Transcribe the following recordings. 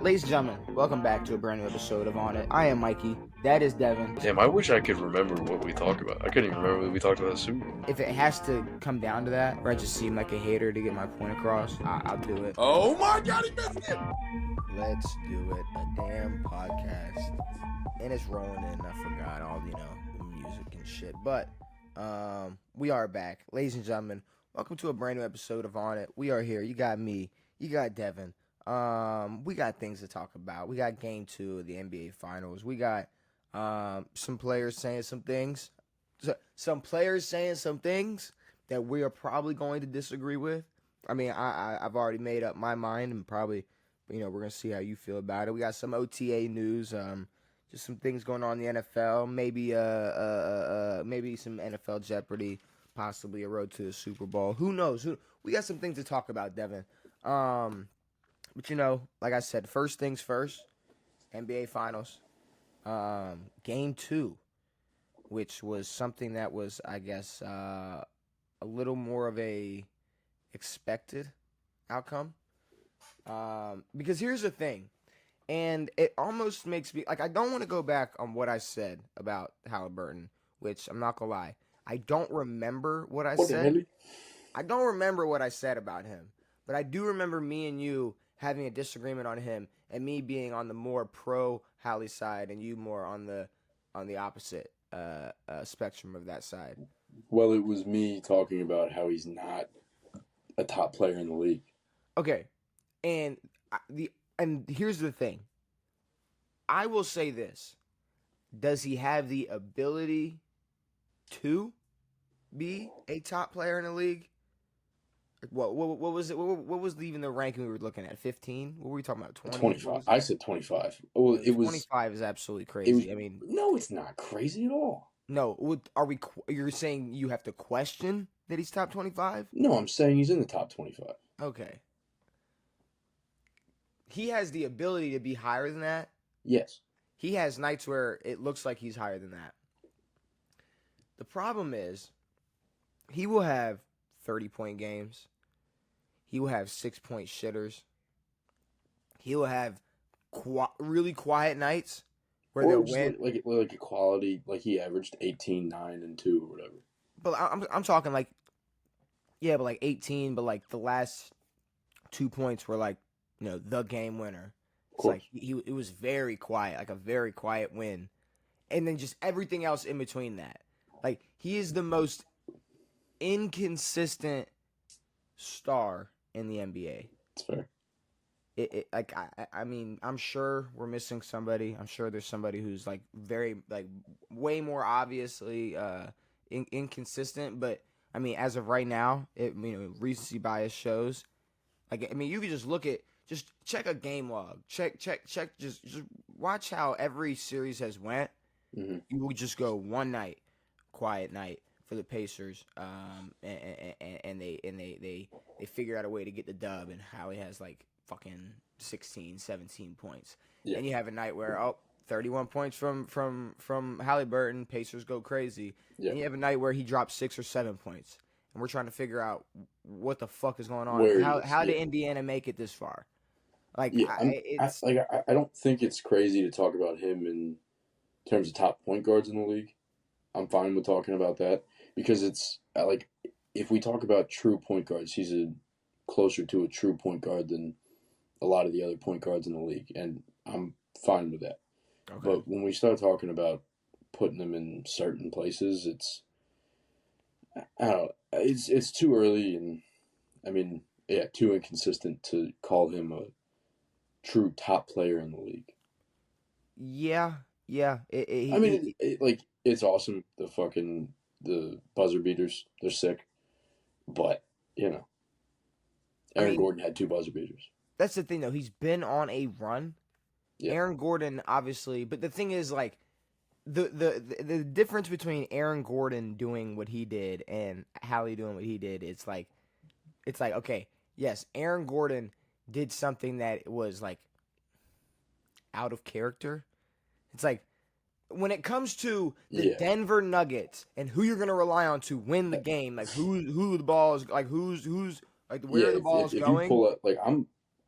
Ladies and gentlemen, welcome back to a brand new episode of On It. I am Mikey. That is Devin. Damn, I wish I could remember what we talked about. I couldn't even remember what we talked about the Super Bowl. If it has to come down to that, or I just seem like a hater to get my point across, I'll do it. Oh my God, he missed it! Let's do it. A damn podcast. And it's rolling in. I forgot all, the music and shit. But we are back. Ladies and gentlemen, welcome to a brand new episode of On It. We are here. You got me. You got Devin. We got things to talk about. We got game 2 of the NBA Finals. We got some players saying some things. Some players saying some things that we are probably going to disagree with. I mean, I've already made up my mind, and probably, we're going to see how you feel about it. We got some OTA news, just some things going on in the NFL, maybe some NFL Jeopardy, possibly a road to the Super Bowl. Who knows? We got some things to talk about, Devin. But like I said, first things first, NBA Finals, game 2, which was something that was, I guess, a little more of a expected outcome. Because here's the thing, and it almost makes me, I don't want to go back on what I said about Halliburton, which I'm not going to lie. I don't remember what I said. I don't remember what I said about him, but I do remember me and you having a disagreement on him, and me being on the more pro Hallie side, and you more on the opposite spectrum of that side. Well, it was me talking about how he's not a top player in the league. Okay, and here's the thing. I will say this: does he have the ability to be a top player in the league? What was it? What was even the ranking we were looking at? 15? What were we talking about? 20? 25. I said 25. Well, it was 25 is absolutely crazy. No, it's not crazy at all. No, you're saying you have to question that he's top 25? No, I'm saying he's in the top 25. Okay. He has the ability to be higher than that. Yes. He has nights where it looks like he's higher than that. The problem is, he will have 30-point games. He will have 6-point shitters. He will have really quiet nights where they'll win. Like equality, like he averaged 18, 9, and 2 or whatever. But I'm talking but 18, but the last 2 points were the game winner. It's like it was very quiet, like a very quiet win. And then just everything else in between that. Like, he is the most inconsistent star in the NBA. That's fair. I'm sure we're missing somebody. I'm sure there's somebody who's very way more obviously inconsistent. But as of right now, recency bias shows. You could just check a game log. Check. Just watch how every series has went. Mm-hmm. You will just go one night, quiet night for the Pacers, and they figure out a way to get the dub, and Hallie has fucking 16, 17 points. Yeah. And you have a night where 31 points from Halliburton, Pacers go crazy. Yeah. And you have a night where he drops 6 or 7 points, and we're trying to figure out what the fuck is going on. How did Indiana make it this far? I don't think it's crazy to talk about him in terms of top point guards in the league. I'm fine with talking about that because it's if we talk about true point guards, he's closer to a true point guard than a lot of the other point guards in the league, and I'm fine with that. Okay. But when we start talking about putting him in certain places, it's too early, and too inconsistent to call him a true top player in the league. Yeah. It's awesome. The buzzer beaters, they're sick. But, Aaron Gordon had 2 buzzer beaters. That's the thing, though. He's been on a run. Yeah. Aaron Gordon, obviously. But the thing is, the difference between Aaron Gordon doing what he did and Hallie doing what he did, it's okay, yes, Aaron Gordon did something that was, out of character. It's when it comes to the Denver Nuggets and who you're going to rely on to win the game, who the ball is, where the ball is going. If you pull up,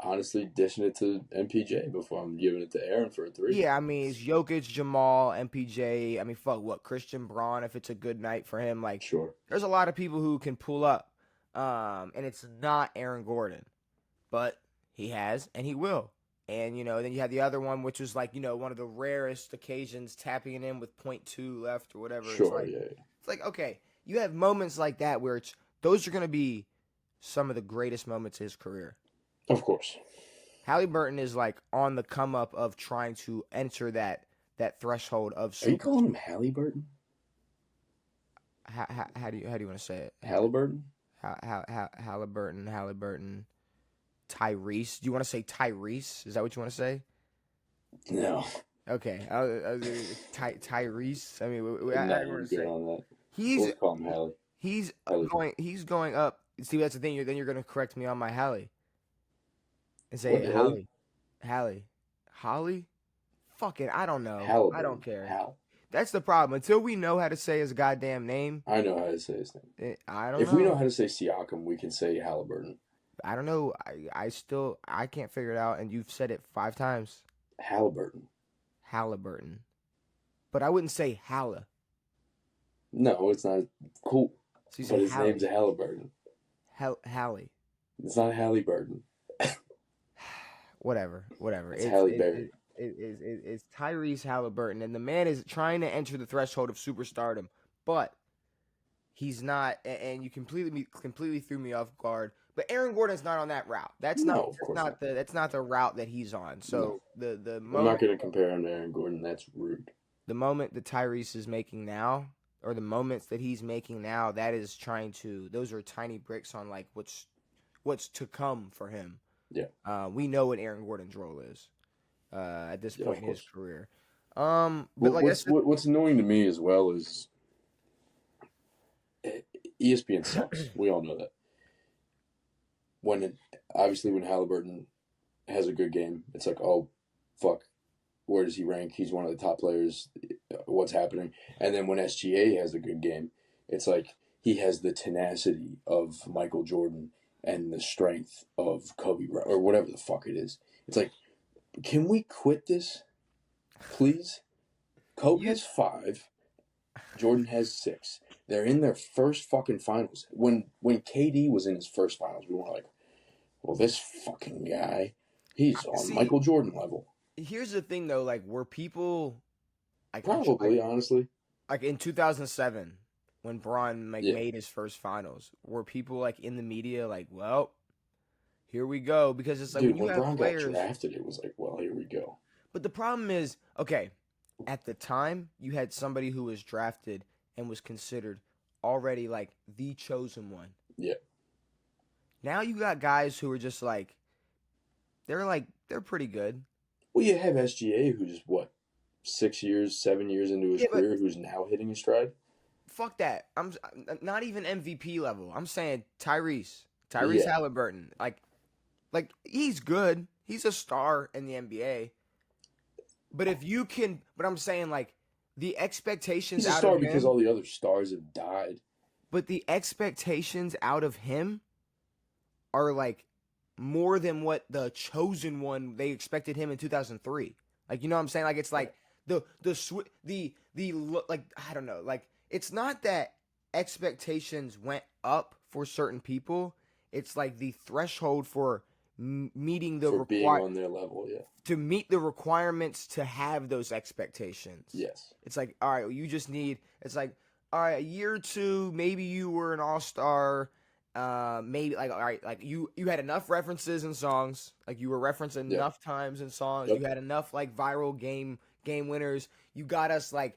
honestly dishing it to MPJ before I'm giving it to Aaron for a 3. Yeah, I mean, it's Jokic, Jamal, MPJ. I mean, fuck, what, Christian Braun, if it's a good night for him. Like, Sure. there's a lot of people who can pull up. And it's not Aaron Gordon. But he has, and he will. And, then you have the other one, which was like, one of the rarest occasions, tapping it in with .2 left or whatever. Sure, yeah. It's like, okay, you have moments like that where those are going to be some of the greatest moments of his career. Of course. Halliburton is like on the come up of trying to enter that threshold of Are you calling him Halliburton? How do you want to say it? Halliburton? Halliburton. Tyrese. Do you want to say Tyrese? Is that what you want to say? No. Okay. Tyrese. I mean, I No, don't want to good say. on that. He's We'll call him Hallie. He's Hallie. going up. See, that's the thing. Then you're going to correct me on my Hallie. And say What, Holly? Fucking, I don't know. Halliburton. I don't care. Hal. That's the problem. Until we know how to say his goddamn name. I know how to say his name. I don't know. If know. we know how to say Siakam, we can say Halliburton. I don't know. I can't figure it out. And you've said it 5 times. Halliburton. But I wouldn't say Halla. No, it's not cool. So but his name's Halliburton. Hallie. It's not Halliburton. Whatever. It's Halle Berry. It's Tyrese Halliburton, and the man is trying to enter the threshold of superstardom, but he's not. And you completely threw me off guard. But Aaron Gordon's not on that route. That's not the route that he's on. So no. the moment, I'm not going to compare him to Aaron Gordon. That's rude. The moment that Tyrese is making now, or the moments that he's making now, those are tiny bricks on like what's to come for him. Yeah. We know what Aaron Gordon's role is at this point in his career. But what's annoying to me as well is ESPN sucks. We all know that. When Halliburton has a good game, it's like, oh, fuck, where does he rank? He's one of the top players. What's happening? And then when SGA has a good game, it's like he has the tenacity of Michael Jordan and the strength of Kobe or whatever the fuck it is. It's like, can we quit this, please? Kobe has 5. Jordan has 6. They're in their first fucking finals. When KD was in his first finals, we were like, well, this fucking guy, he's on Michael Jordan level. Here's the thing, though. Like, were people... Probably, honestly. Like, in 2007, when Bron made his first finals, were people, like, in the media like, well, here we go? Because it's like, dude, when you have Bron players... got drafted, it was like, well, here we go. But the problem is, okay, at the time, you had somebody who was drafted and was considered already, like, the chosen one. Yeah. Now you got guys who are just, like, they're pretty good. Well, you have SGA, who's, 6 years, 7 years into his career, who's now hitting his stride? Fuck that. I'm not even MVP level. I'm saying Tyrese Halliburton. Like he's good. He's a star in the NBA. But I'm saying, like, the expectations he's a star because all the other stars have died. But the expectations out of him are, like, more than what the chosen one they expected him in 2003. Like, you know what I'm saying? Like, it's like the like, I don't know. Like, it's not that expectations went up for certain people. It's like the threshold for meeting the being on their level, yeah. To meet the requirements to have those expectations. Yes. It's like, all right, you just need. It's like, all right, a year or two, maybe you were an all-star. Maybe like, all right, like you had enough references in songs, like you were referenced enough times in songs. Yep. You had enough like viral game winners. You got us like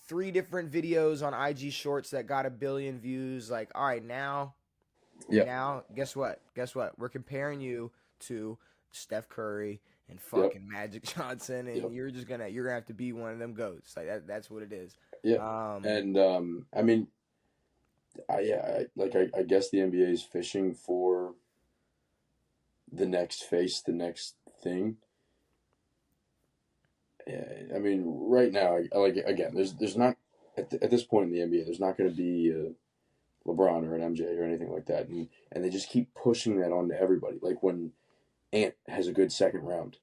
3 different videos on IG Shorts that got 1 billion views. Like, all right, now, guess what? We're comparing you to Steph Curry and fucking Magic Johnson, and you're gonna have to be one of them goats. Like that's what it is. Yeah. I mean. I guess the NBA is fishing for the next face, the next thing. I mean, right now, there's not at this point in the NBA, there's not going to be LeBron or an MJ or anything like that, and they just keep pushing that onto everybody. Like when Ant has a good second round.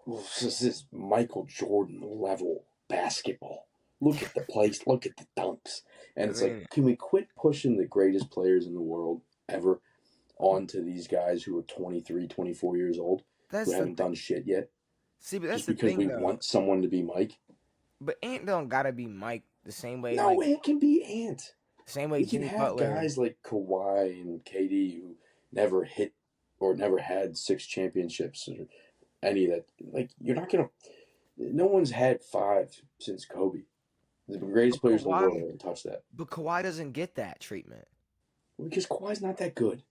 This is Michael Jordan level basketball. Look at the place. Look at the dunks. And it's like, can we quit pushing the greatest players in the world ever onto these guys who are 23, 24 years old who haven't done shit yet? See, but that's just the because thing, we though. want someone to be Mike. But Ant don't gotta be Mike the same way. No, like, Ant can be Ant. Same way We can Jimmy have Butler. guys like Kawhi and KD who never hit or never had 6 championships or any of that. Like, you're not gonna. No one's had 5 since Kobe. The greatest players in the world haven't touched that. But Kawhi doesn't get that treatment. Because Kawhi's not that good.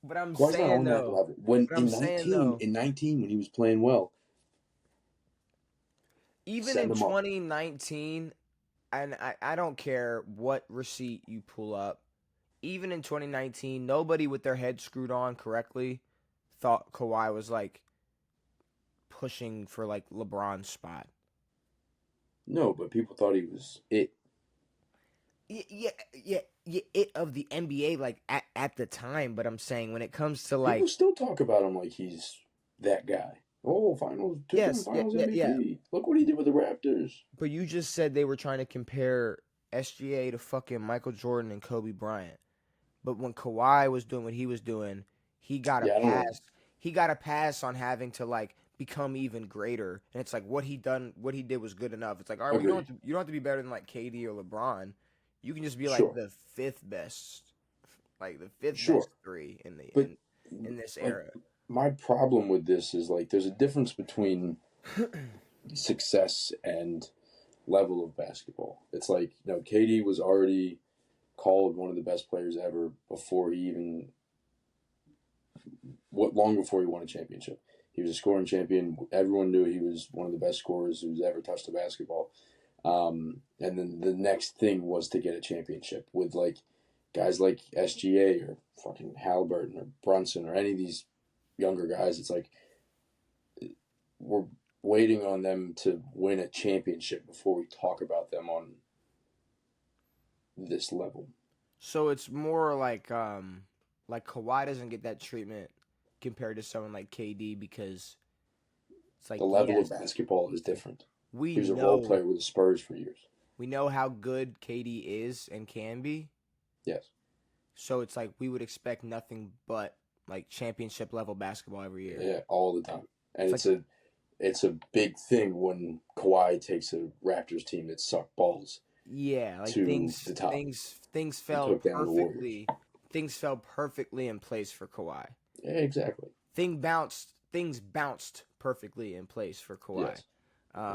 But I'm Kawhi's saying not on though, that level. When but I'm saying, though, in 19 when he was playing well, even send in him up. 2019, and I don't care what receipt you pull up, even in 2019, nobody with their head screwed on correctly thought Kawhi was like pushing for like LeBron's spot. No, but people thought he was it. Yeah, it of the NBA like at the time. But I'm saying when it comes to like, People still talk about him like he's that guy. Oh, finals, yes, finals yeah, MVP. yeah. Look what he did with the Raptors. But you just said they were trying to compare SGA to fucking Michael Jordan and Kobe Bryant. But when Kawhi was doing what he was doing, he got a pass. He got a pass on having to like become even greater. And it's like what he did was good enough. It's like, all right, well, you don't have to be better than like KD or LeBron. You can just be like the 5th best, like the 5th best 3 in this era. My problem with this is like there's a difference between success and level of basketball. It's like, KD was already called one of the best players ever before he even long before he won a championship. He was a scoring champion. Everyone knew he was one of the best scorers who's ever touched a basketball. And then the next thing was to get a championship with like guys like SGA or fucking Halliburton or Brunson or any of these younger guys. It's like we're waiting on them to win a championship before we talk about them on this level. So it's more like Kawhi doesn't get that treatment compared to someone like KD because it's like the level of basketball is different. He was a role player with the Spurs for years. We know how good KD is and can be. Yes. So it's like we would expect nothing but like championship level basketball every year. Yeah, all the time. And it's a big thing when Kawhi takes a Raptors team that sucked balls. Yeah, like to things the top. things fell perfectly. Things fell perfectly in place for Kawhi. Yeah, exactly. Things bounced perfectly in place for Kawhi. Yes.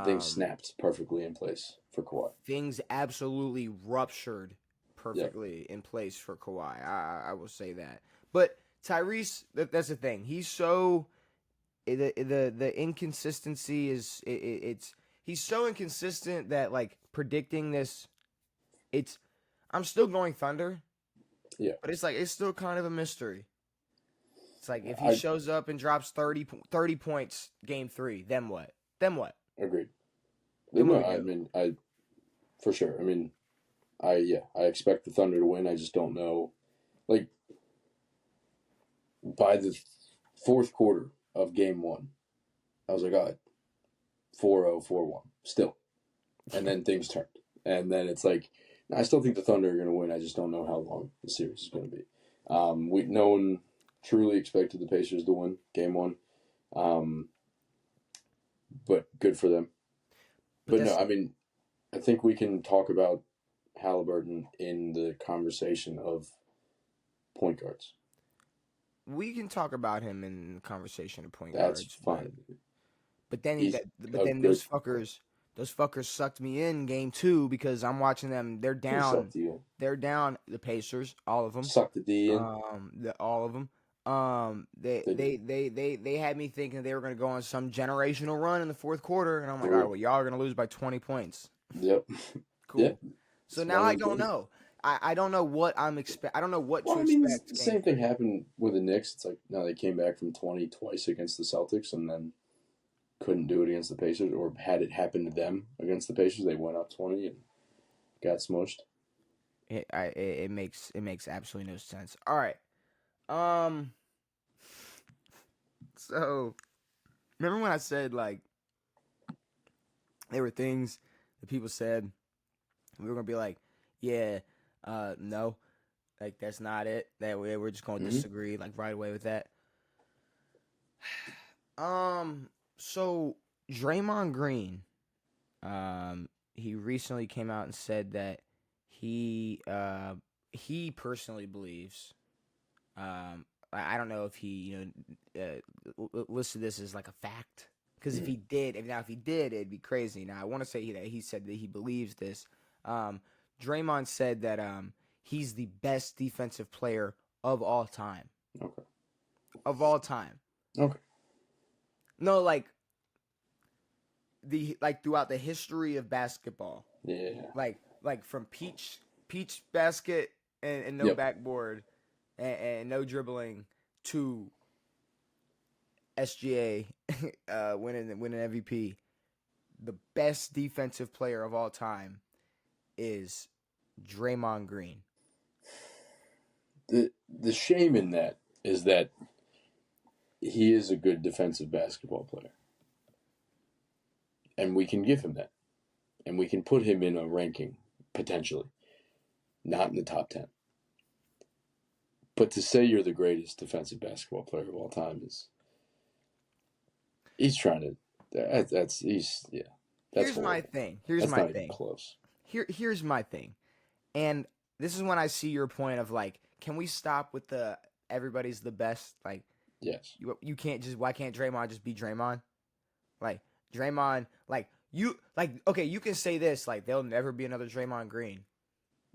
Things snapped perfectly in place for Kawhi. Things absolutely ruptured perfectly in place for Kawhi. I will say that. But Tyrese, that's the thing. He's so the inconsistency is he's so inconsistent that like predicting this, I'm still going Thunder. Yeah. But it's still kind of a mystery. It's like if he shows up and drops 30 points game 3, then what? Agreed. I for sure. I expect the Thunder to win. I just don't know. Like by the 4th quarter of game 1, I was like, 4-0, 4-1 still. And then things turned. And then it's like I still think the Thunder are going to win. I just don't know how long the series is going to be. No one truly expected the Pacers to win game 1. But good for them. But no, I think we can talk about Halliburton in the conversation of point guards. We can talk about him in the conversation of point guards. That's fine. But then those fuckers sucked me in game 2 because I'm watching them. They're down. They're down. The Pacers, all of them. Sucked the D in. All of them. They had me thinking they were going to go on some generational run in the 4th quarter, and I'm like, all right, well, y'all are going to lose by 20 points. Yep. Cool. Yep. So now I don't know. I don't know what I'm expect. I don't know what to expect. The same thing happened with the Knicks. It's like they came back from 20 twice against the Celtics, and then couldn't do it against the Pacers, or had it happen to them against the Pacers, they went up 20 and got smushed. It makes absolutely no sense. All right. So, remember when I said, like, there were things that people said, we were going to be like, yeah, no, like, that's not it. That way, we're just going to disagree, like, right away with that. So, Draymond Green, he recently came out and said that he personally believes, I don't know if he, listed this as like a fact. Because if he did, it'd be crazy. Now I want to say that he said that he believes this. Draymond said that he's the best defensive player of all time. Okay. Of all time. Okay. No, like throughout the history of basketball. Yeah. Like from peach basket and no backboard and no dribbling to SGA winning MVP. The best defensive player of all time is Draymond Green. The shame in that is that he is a good defensive basketball player. And we can give him that. And we can put him in a ranking, potentially. Not in the top 10. But to say you're the greatest defensive basketball player of all time is... He's trying to... That's Here's my thing. Here's my thing. Close. Here's my thing. And this is when I see your point of, like, can we stop with the everybody's the best? Like, yes. You can't just... Why can't Draymond just be Draymond? Like, Draymond... okay, you can say this, like, there'll never be another Draymond Green.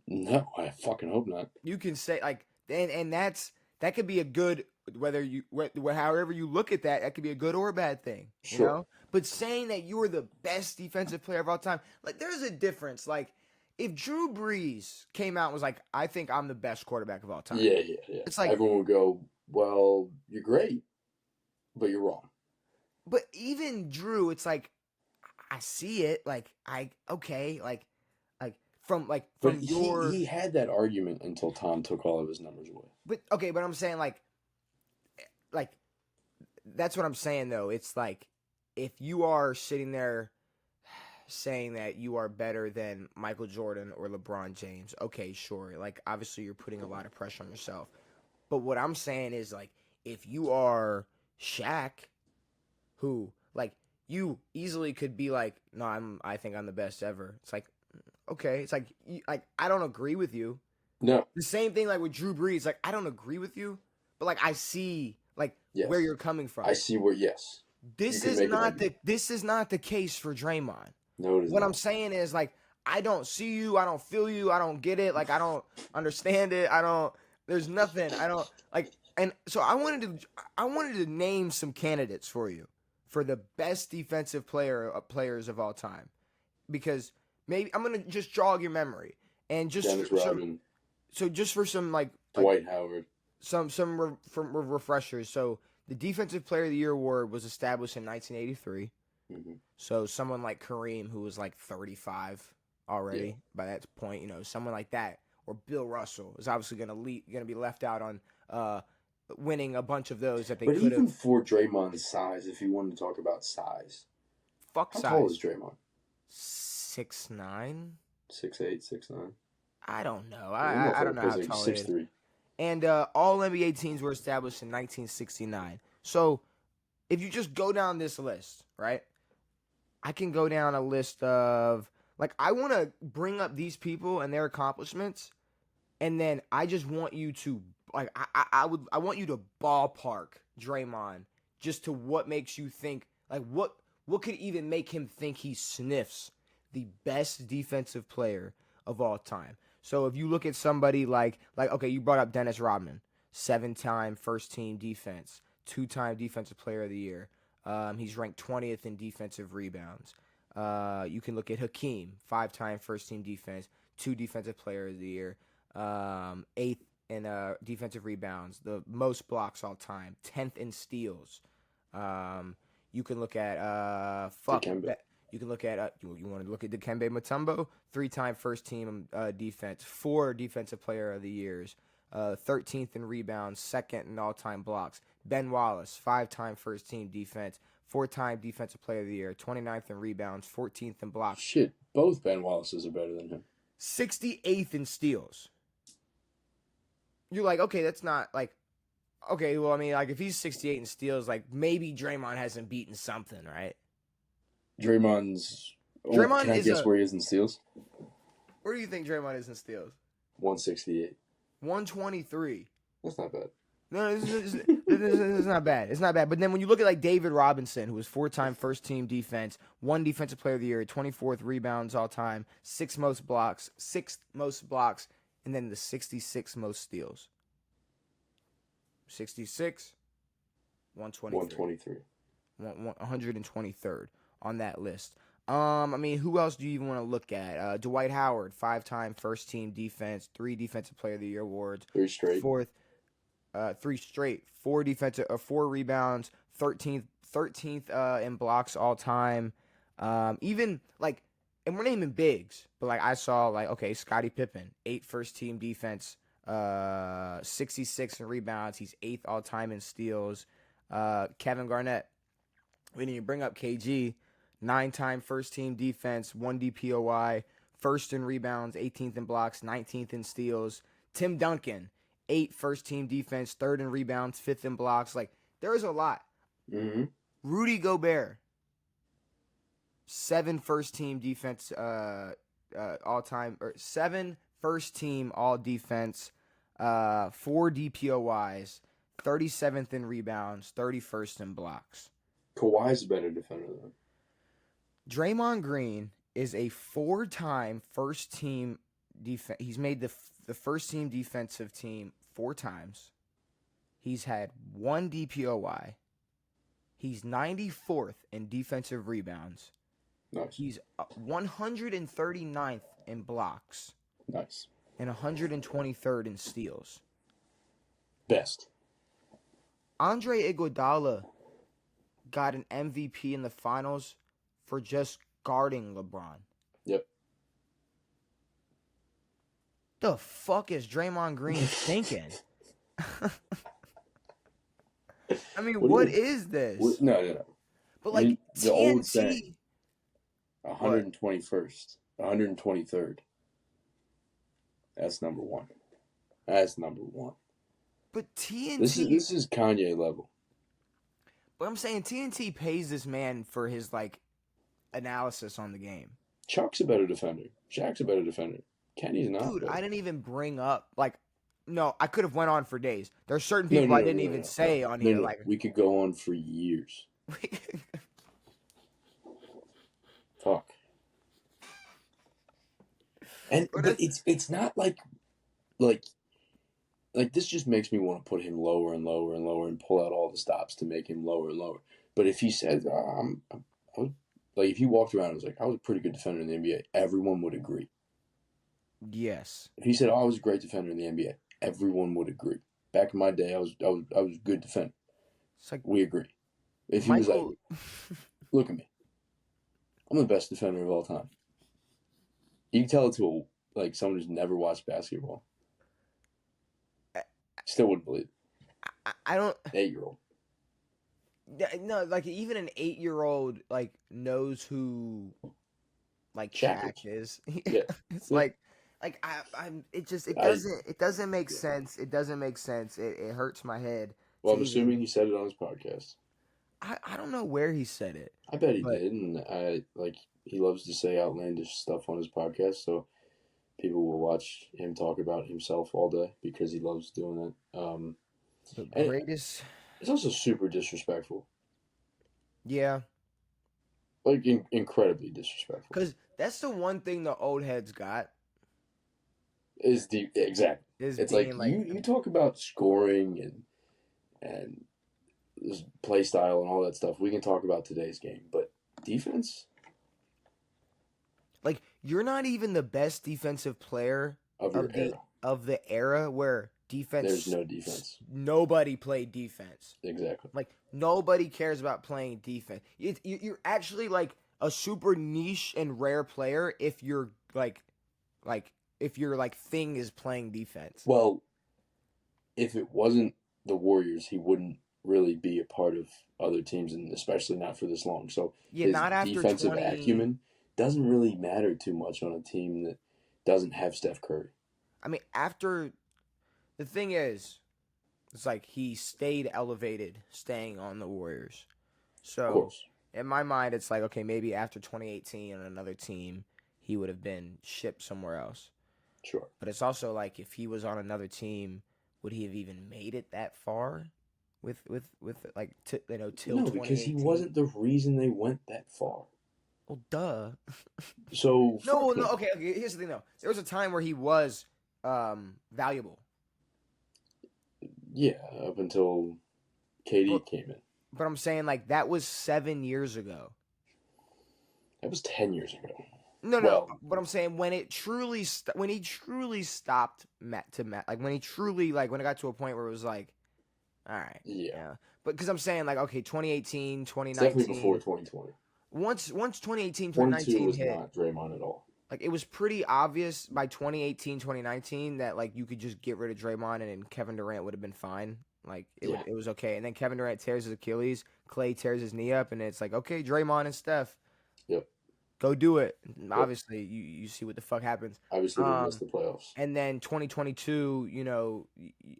No, I fucking hope not. You can say, like, and that could be a good, however you look at that, that could be a good or a bad thing, Sure. you know? But saying that you are the best defensive player of all time, like, there's a difference. Like, if Drew Brees came out and was like, I think I'm the best quarterback of all time. Yeah. It's like, everyone would go, well, you're great, but you're wrong. But even Drew, it's like, I see it, like, he had that argument until Tom took all of his numbers away. But I'm saying, like that's what I'm saying, though. It's like, if you are sitting there saying that you are better than Michael Jordan or LeBron James, okay, sure. Like, obviously you're putting a lot of pressure on yourself. But what I'm saying is, like, if you are Shaq, who, like, you easily could be like, no, I think I'm the best ever. It's like, okay. It's like I don't agree with you. No. The same thing, like, with Drew Brees. Like, I don't agree with you, but, like, I see, like, where you're coming from. I see where, yes. This is not the case for Draymond. No, it is what not. I'm saying is, like, I don't see you. I don't feel you. I don't get it. Like, I don't understand it. There's nothing. I don't, like, and so I wanted to name some candidates for you for the best defensive players of all time, because maybe I'm gonna just jog your memory and just Dennis Rodman. So just for some, like, Dwight Howard, some refreshers. So the Defensive Player of the Year award was established in 1983. Mm-hmm. So someone like Kareem, who was like 35 already by that point, someone like that, or Bill Russell is obviously gonna be left out on winning a bunch of those that they could have. But even for Draymond's size, if you wanted to talk about size, how size. Tall is Draymond? 6'9", 6'8", 6'9". I don't know. I don't know how tall he is. 6'3". And all NBA teams were established in 1969. So if you just go down this list, right? I can go down a list of, like, I want to bring up these people and their accomplishments, and then I just want you to, like, I want you to ballpark Draymond just to what makes you think, like, what could even make him think he sniffs the best defensive player of all time. So if you look at somebody like okay, you brought up Dennis Rodman, 7-time first-team defense, 2-time Defensive Player of the Year. He's ranked 20th in defensive rebounds. You can look at Hakeem, 5-time first-team defense, 2 Defensive Player of the Year, 8th in defensive rebounds, the most blocks all time, 10th in steals. You can look at Dikembe. You can look at you want to look at Dikembe Mutombo, 3-time first-team defense, 4 Defensive Player of the Years. 13th in rebounds, second in all-time blocks. Ben Wallace, 5-time first-team defense, 4-time defensive player of the year, 29th in rebounds, 14th in blocks. Shit, both Ben Wallaces are better than him. 68th in steals. You're like, okay, that's not like, okay, well, I mean, like if he's 68 in steals, like maybe Draymond hasn't beaten something, right? Draymond can I is guess where he is in steals? Where do you think Draymond is in steals? 168. 123. That's not bad. No, it's not bad. It's not bad. But then when you look at like David Robinson, who was 4-time first-team defense, 1 defensive player of the year, 24th rebounds all time, 6th most blocks, and then the 66th most steals. 66, 123. 123rd on that list. I mean, who else do you even want to look at? Dwight Howard, 5-time first-team defense, 3 defensive player of the year awards, 3 straight, 3 straight, 4 rebounds, 13th in blocks all time. Even like, and we're naming bigs, but like I saw like, okay, Scottie Pippen, 8 first-team defense, 66 in rebounds. He's 8th all time in steals. Kevin Garnett, we didn't even bring up KG. 9-time first-team defense, 1 DPOY, 1st in rebounds, 18th in blocks, 19th in steals. Tim Duncan, 8 first-team defense, 3rd in rebounds, 5th in blocks. Like, there's a lot. Mm-hmm. Rudy Gobert, 7 first-team defense all-time, or 7 first-team all-defense, 4 DPOYs, 37th in rebounds, 31st in blocks. Kawhi's a better defender than him. Draymond Green is a 4-time first-team defense. He's made the first-team defensive team 4 times. He's had 1 DPOY. He's 94th in defensive rebounds. Nice. He's 139th in blocks. Nice. And 123rd in steals. Best. Andre Iguodala got an MVP in the finals for just guarding LeBron. Yep. The fuck is Draymond Green thinking? I mean, what is this? No. But like the old TNT, saying, 121st, 123rd. That's number 1. That's number 1. but TNT. This is Kanye level. But I'm saying TNT pays this man for his like analysis on the game. Chuck's a better defender. Shaq's a better defender. Kenny's not. Dude, but... I didn't even bring up like. No, I could have went on for days. There's certain people I didn't even say on here. Like we could go on for years. Fuck. But it's not like this just makes me want to put him lower and lower and lower and pull out all the stops to make him lower and lower. But if he said, if he walked around and was like, I was a pretty good defender in the NBA, everyone would agree. Yes. If he said, I was a great defender in the NBA, everyone would agree. Back in my day, I was a good defender. It's like we agree. If he was like, look at me, I'm the best defender of all time. You can tell it to someone who's never watched basketball. Still wouldn't believe it. I don't. 8-year-old. No, like even an 8-year-old knows who Shaq is. Yeah. It's like it doesn't make sense. It doesn't make sense. It hurts my head. Well, I'm assuming he said it on his podcast. I don't know where he said it. I bet he did, and he loves to say outlandish stuff on his podcast, so people will watch him talk about himself all day because he loves doing that. The greatest. It's also super disrespectful. Yeah. Incredibly disrespectful. Because that's the one thing the old heads got. Exactly. It's you talk about scoring and this play style and all that stuff. We can talk about today's game, but defense. You're not even the best defensive player of the era where defense. There's no defense. Nobody played defense. Exactly. Nobody cares about playing defense. You're actually a super niche and rare player if you're if your thing is playing defense. Well, if it wasn't the Warriors, he wouldn't really be a part of other teams, and especially not for this long. So Yeah, his not after defensive 20. acumen doesn't really matter too much on a team that doesn't have Steph Curry. I mean, after the thing is, it's like he stayed elevated, staying on the Warriors. Of So course, in my mind, it's like, okay, maybe after 2018 on another team, he would have been shipped somewhere else. sure. But it's also like, if he was on another team, would he have even made it that far? With like till No, because he 2018. wasn't the reason they went that far. Well, duh. So No, fuck no. him. Okay. Here's the thing, though. There was a time where he was valuable, Yeah, up until KD but came in. but I'm saying like that was 7 years ago. That was 10 years ago. No, Well, but I'm saying when it truly when he truly stopped like when he truly like when it got to a point where it was like, all right, yeah. But because I'm saying like, okay, 2018, It's definitely 2019. before 2020. Once 2018, 22 2019 was hit, not Draymond at all. like it was pretty obvious by 2018, 2019 that like you could just get rid of Draymond and then Kevin Durant would have been fine. Like it was okay. And then Kevin Durant tears his Achilles, Clay tears his knee up, and it's like, okay, Draymond and Steph, Yep. go do it. And obviously, you see what the fuck happens. Obviously, they missed the playoffs. And then 2022,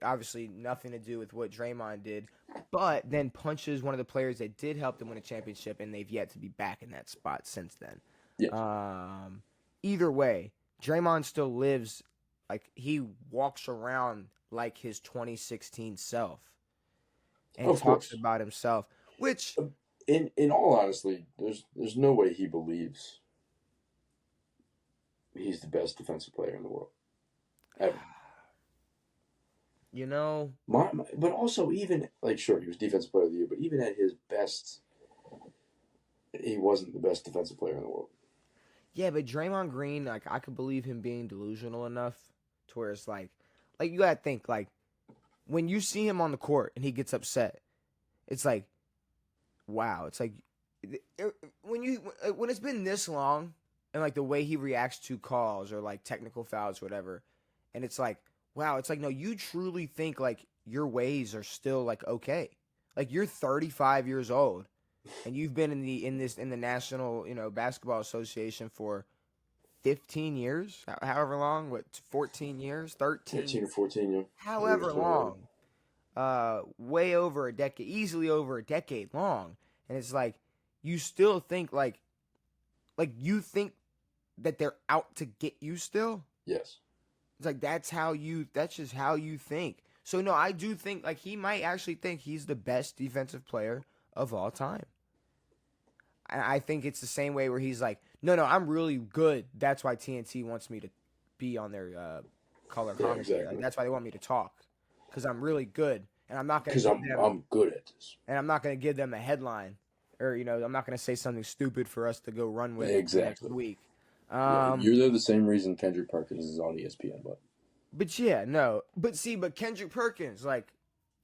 obviously nothing to do with what Draymond did, but then punches one of the players that did help them win a championship, and they've yet to be back in that spot since then. Yes. Either way, Draymond still lives, like he walks around like his 2016 self, and Of talks course. about himself, which In all honesty, there's no way he believes he's the best defensive player in the world ever. But also even like sure he was defensive player of the year, but even at his best, he wasn't the best defensive player in the world. Yeah, but Draymond Green, like I could believe him being delusional enough to where it's like you gotta think like when you see him on the court and he gets upset, it's like, wow, it's like when it's been this long and like the way he reacts to calls or like technical fouls or whatever, and it's like, wow, it's like no, you truly think like your ways are still like okay, like you're 35 years old and you've been in the National Basketball Association for 15 years, however long, 14 years, 13, 13 or 14, yeah. however long, way over a decade, easily over a decade long, and it's like you still think like you think that they're out to get you still. Yes. It's like that's just how you think. So no, I do think like he might actually think he's the best defensive player of all time. And I think it's the same way where he's like, no, I'm really good. That's why TNT wants me to be on their color commentary. Exactly. Like, that's why they want me to talk because I'm really good, and I'm not gonna Because I'm good at this, and I'm not gonna give them a headline, or I'm not gonna say something stupid for us to go run with exactly next week. You're there the same reason Kendrick Perkins is on ESPN, But Kendrick Perkins, like,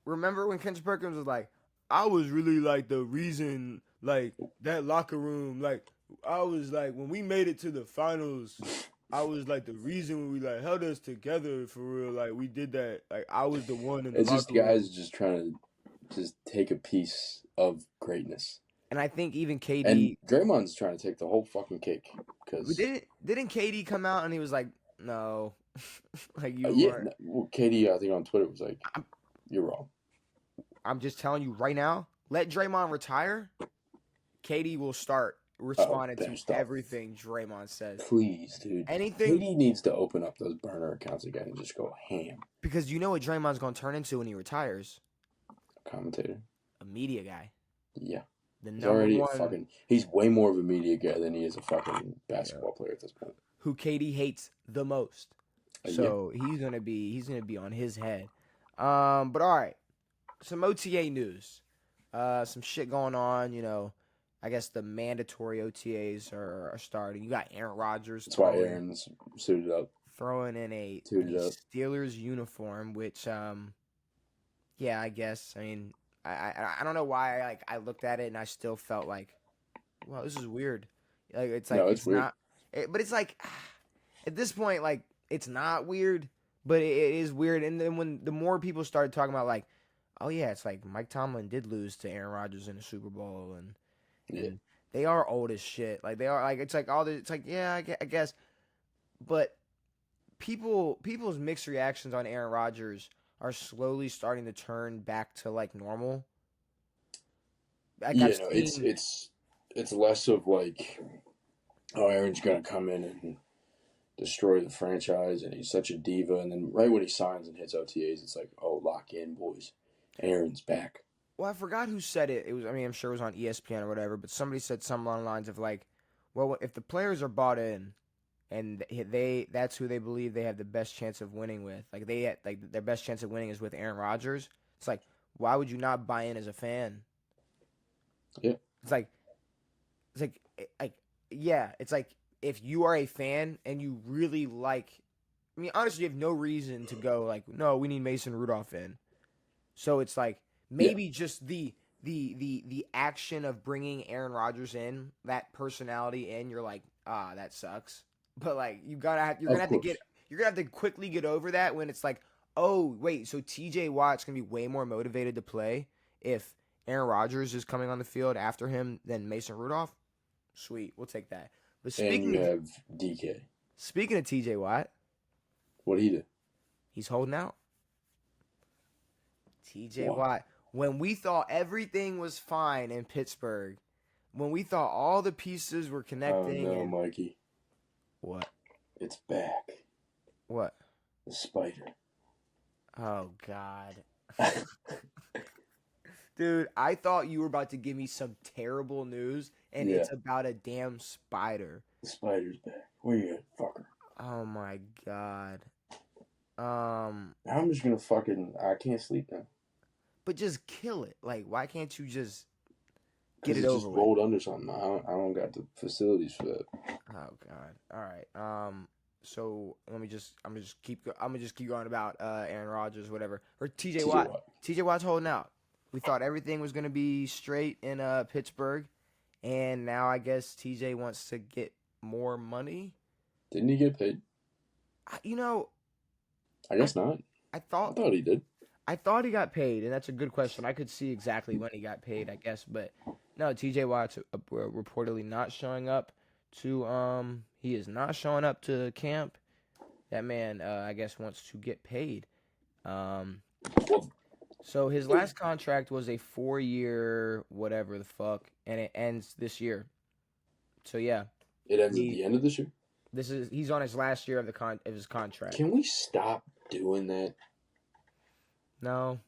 remember when Kendrick Perkins was like, I was really like the reason, like that locker room, like I was like when we made it to the finals, I was like the reason we like held us together for real, like we did that, like I was the one in the it's locker just guys room. just trying to just take a piece of greatness. And I think even KD and Draymond's trying to take the whole fucking cake because didn't KD come out and he was like, no, like you weren't. Well, KD I think on Twitter was like, you're wrong. I'm just telling you right now, let Draymond retire. KD will start responding to everything Draymond says. Please, dude. Anything. KD needs to open up those burner accounts again and just go ham. Because you know what Draymond's going to turn into when he retires? A commentator. A media guy. Yeah. He's already he's way more of a media guy than he is a fucking basketball player at this point. Who KD hates the most. So he's gonna be on his head. But all right. Some OTA news. Some shit going on, I guess the mandatory OTAs are starting. You got Aaron Rodgers. That's why Aaron's suited up. Throwing in a Steelers uniform, which, yeah, I guess. I mean, I don't know why I looked at it and I still felt like, well, this is weird. Like it's like it's weird. not, but it's like at this point, like it's not weird, But it is weird. And then when the more people started talking about like, oh yeah, it's like Mike Tomlin did lose to Aaron Rodgers in the Super Bowl, and Yeah. they are old as shit. Like they are like it's like all the it's like yeah, I guess, but people's mixed reactions on Aaron Rodgers are slowly starting to turn back to like normal. Like I've Yeah, no, seen, it's less of like, oh, Aaron's gonna come in and destroy the franchise, and he's such a diva. And then right when he signs and hits OTAs, it's like, oh, lock in, boys. Aaron's back. well, I forgot who said it. It was, I mean, I'm sure it was on ESPN or whatever, but somebody said something along the lines of like, well, if the players are bought in and that's who they believe they have the best chance of winning with, like their best chance of winning is with Aaron Rodgers. It's like, why would you not buy in as a fan? Yeah. It's like, it's like, yeah, it's like if you are a fan and you really like, I mean, honestly, you have no reason to go like, no, we need Mason Rudolph in. So it's like Yeah. maybe just the action of bringing Aaron Rodgers in, that personality in, you're like, ah, that sucks. But like you're gonna Of have to course. get you're gonna have to quickly get over that when it's like, oh wait, so TJ Watt's gonna be way more motivated to play if Aaron Rodgers is coming on the field after him than Mason Rudolph. Sweet, we'll take that. But And you have DK. speaking of TJ Watt, What did he do? he's holding out. TJ Why? Watt. When we thought everything was fine in Pittsburgh, when we thought all the pieces were Oh connecting, no, and Mikey. what? It's back. What? The spider. Oh God. Dude, I thought you were about to give me some terrible news, and Yeah. it's about a damn spider. The spider's back. Where you at, fucker? Oh my God. I'm just gonna I can't sleep now. But just kill it. Like, why can't you just Because get it it over just with? rolled under something. I don't got the facilities for that. Oh God. All right. So I'm gonna just keep going about Aaron Rodgers, whatever, or TJ TJ Watt. Watt. TJ Watt's holding out. We thought everything was gonna be straight in Pittsburgh, and now I guess TJ wants to get more money. Didn't he get paid? You know, I guess not. I I thought thought he did. he got paid, and that's a good question. I could see exactly when he got paid, I guess, but no, TJ Watt's reportedly not showing up to he is not showing up to camp. That man, I guess, wants to get paid. Well, So his last contract was a 4-year whatever the fuck, and it ends this year. So yeah, it ends at the end of this year. he's on his last year of his contract. Can we stop doing that? No,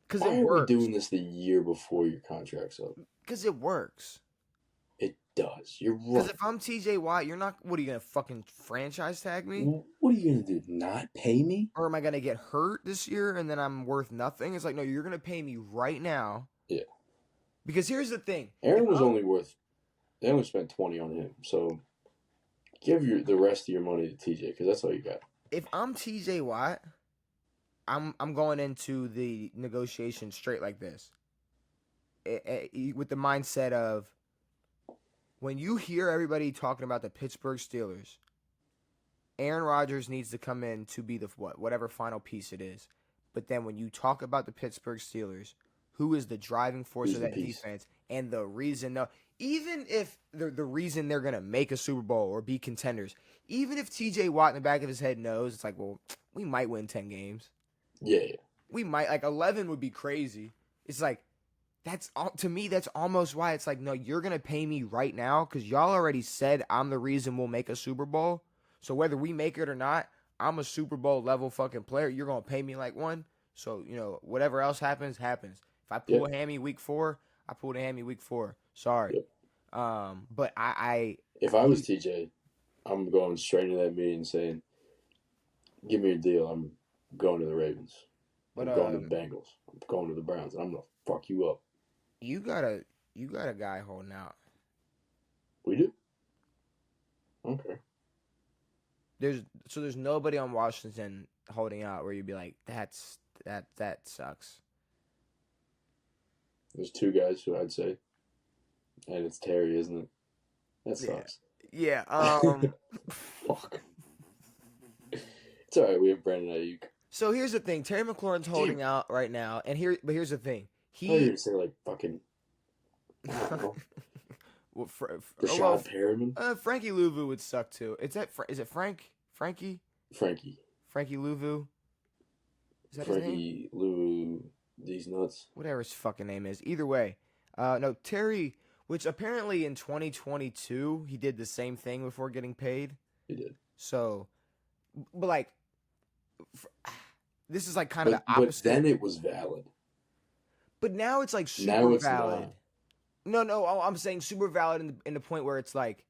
because Why it are we works. doing this the year before your contract's up? Because it works. It does. You're Because right. if I'm TJ Watt, you're not. What are you gonna fucking franchise tag me? What are you gonna do? Not pay me? Or am I gonna get hurt this year and then I'm worth nothing? It's like, no, you're gonna pay me right now. Yeah. Because here's the thing. Aaron was only worth. They only spent 20 on him, so give the rest of your money to TJ because that's all you got. If I'm TJ Watt, I'm going into the negotiation straight like this. With the mindset of when you hear everybody talking about the Pittsburgh Steelers, Aaron Rodgers needs to come in to be the whatever final piece it is. But then when you talk about the Pittsburgh Steelers, who is the driving force Who's of the that piece? defense and the reason? No, even if the reason they're gonna make a Super Bowl or be contenders, even if TJ Watt in the back of his head knows, it's like, well, we might win 10 games. Yeah. We might, like 11 would be crazy. It's like to me that's almost why it's like, no, you're gonna pay me right now because y'all already said I'm the reason we'll make a Super Bowl. So whether we make it or not, I'm a Super Bowl level fucking player. You're gonna pay me like one. So whatever else happens. If I pull a hammy week 4, I pulled a hammy week 4. Sorry. Yep. But If I was TJ, I'm going straight into that meeting saying, "Give me a deal. I'm going to the Ravens. I'm going to the Bengals. I'm going to the Browns, and I'm gonna fuck you up." you got a guy holding out. We do. Okay. There's nobody on Washington holding out where you'd be like, that sucks. There's 2 guys who I'd say, and it's Terry, isn't it? That sucks. Yeah. Fuck. It's all right. We have Brandon Ayuk. So here's the thing: Terry McLaurin's holding out right now, and here's the thing: I thought you were gonna say like fucking well, Rashad Perriman, Frankie Louvu would suck too. Is it Frankie Frankie Louvu? Is that his name? Frankie Lou. These nuts. Whatever his fucking name is. Either way, no Terry. Which apparently in 2022 he did the same thing before getting paid. He did. So, but like, this is like kind of the opposite. But then it was valid. But now it's like super Now it's valid. not. No, I'm saying super valid in the point where it's like,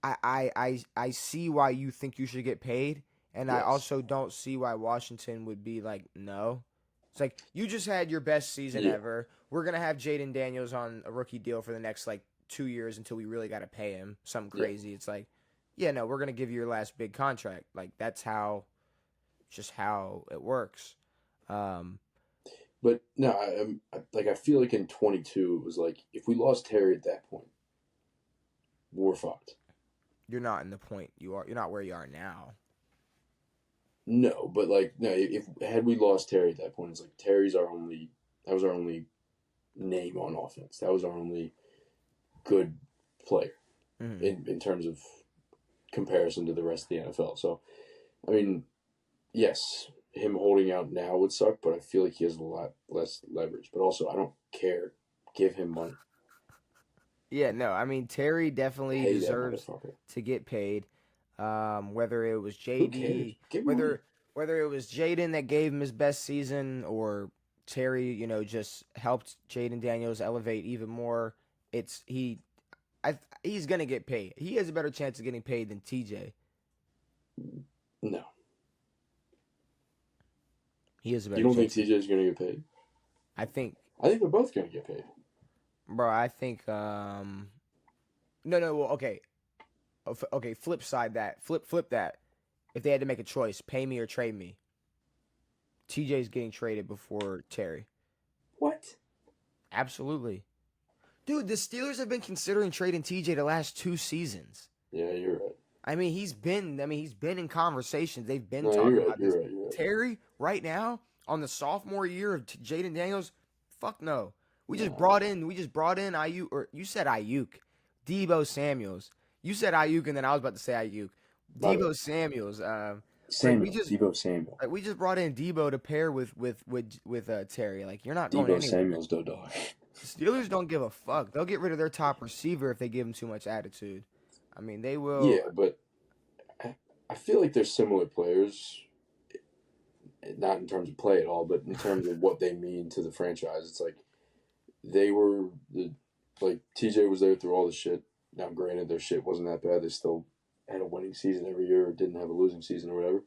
I see why you think you should get paid, and Yes. I also don't see why Washington would be like, no. It's like, you just had your best season ever. We're going to have Jaden Daniels on a rookie deal for the next, like, 2 years until we really got to pay him. Something crazy. It's like, yeah, no, we're going to give you your last big contract. Like, that's just how it works. But no, I feel like in 22 it was like if we lost Terry at that point, we're fucked. You're not in the point you're not where you are now. No, but like no, if had we lost Terry at that point, it's like that was our only name on offense. That was our only good player in terms of comparison to the rest of the NFL. So, I mean, yes, him holding out now would suck, but I feel like he has a lot less leverage. But also, I don't care. Give him money. Yeah, no, I mean, Terry definitely deserves to get paid. Whether it was JD, whether it was Jaden that gave him his best season, or Terry, just helped Jaden Daniels elevate even more. He's gonna get paid. He has a better chance of getting paid than TJ. No. He has a better. You don't think TJ's gonna get paid? I think they're both gonna get paid. Bro, I think no, well, okay. Okay, flip side that. Flip that. If they had to make a choice, pay me or trade me, TJ's getting traded before Terry. What? Absolutely. Dude, the Steelers have been considering trading TJ the last 2 seasons. Yeah, you're right. I mean, he's been in conversations. They've been talking about this. You're right. Terry, right now, on the sophomore year of Jaden Daniels, fuck no. We just brought in Ayuk, or you said Ayuk, Deebo Samuels. You said Ayuk, and then I was about to say Ayuk. Deebo Samuels. Deebo Samuel. Like, we just brought in Deebo to pair with Terry. Like, you're not going anywhere. Deebo Samuel's dog. Steelers don't give a fuck. They'll get rid of their top receiver if they give him too much attitude. I mean, they will. Yeah, but I feel like they're similar players. Not in terms of play at all, but in terms of what they mean to the franchise. It's like they were TJ was there through all the shit. Now, granted, their shit wasn't that bad. They still had a winning season every year, or didn't have a losing season, or whatever.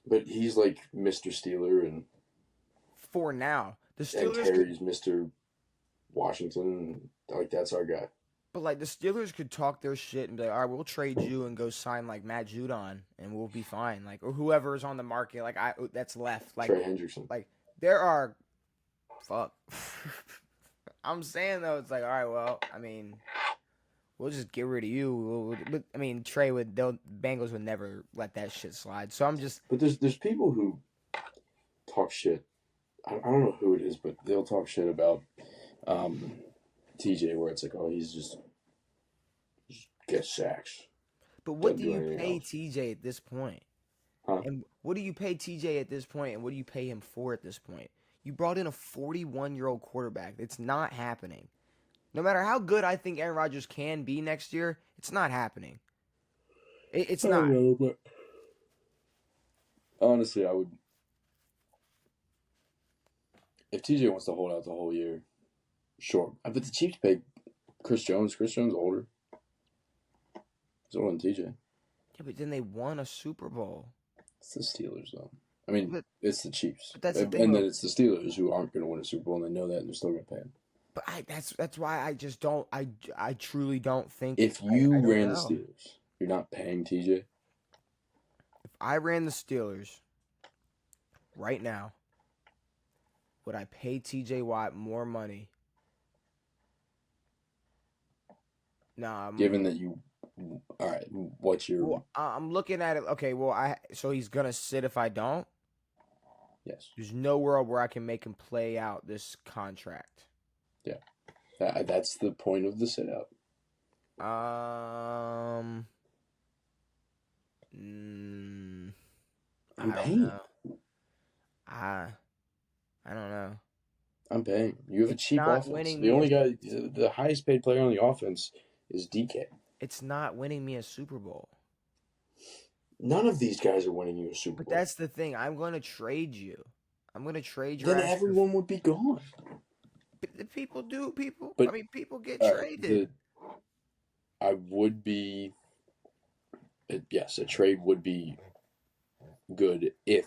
But he's like Mr. Steeler, and for now, the Steelers. And Terry's Mr. Washington. Like, that's our guy. But like, the Steelers could talk their shit and be like, all right, we'll trade you and go sign like Matt Judon, and we'll be fine. Like, or whoever is on the market, like that's left. Like Trey Hendrickson. Like, there are. Fuck. I'm saying though, it's like, all right, well, I mean, we'll just get rid of you. But I mean, Bengals would never let that shit slide. So I'm just. But there's people who talk shit. I don't know who it is, but they'll talk shit about TJ, where it's like, oh, he's just gets sacks. But what do you pay TJ at this point? Huh? And what do you pay TJ at this point, and what do you pay him for at this point? You brought in a 41-year-old quarterback. It's not happening. No matter how good I think Aaron Rodgers can be next year, it's not happening. It's not. I don't know, but honestly, I would. If TJ wants to hold out the whole year, sure. But the Chiefs paid Chris Jones. Chris Jones is older. He's older than TJ. Yeah, but then they won a Super Bowl. It's the Steelers, though. I mean, it's the Chiefs. But that's the thing, and then it's the Steelers who aren't going to win a Super Bowl, and they know that, and they're still going to pay him. But that's why I just don't. I truly don't think. If you ran the Steelers, you're not paying TJ? If I ran the Steelers right now, would I pay TJ Watt more money? Nah. Given that you All right, what's your Well, I'm looking at it. Okay, well, so he's gonna sit if I don't. yes? There's no world where I can make him play out this contract. Yeah, that's the point of the sit out. Um, I'm I don't paying. know. I don't know. I'm paying. You have a It's cheap not offense. winning The me a. only guy, the highest paid player on the offense is DK. It's not winning me a Super Bowl. None of these guys are winning you a Super But Bowl. that's the thing. I'm going to trade you. I'm going to trade your Then ass. everyone would be gone. The people do. People. I But mean, people get all right, traded. I would be. Yes, a trade would be good if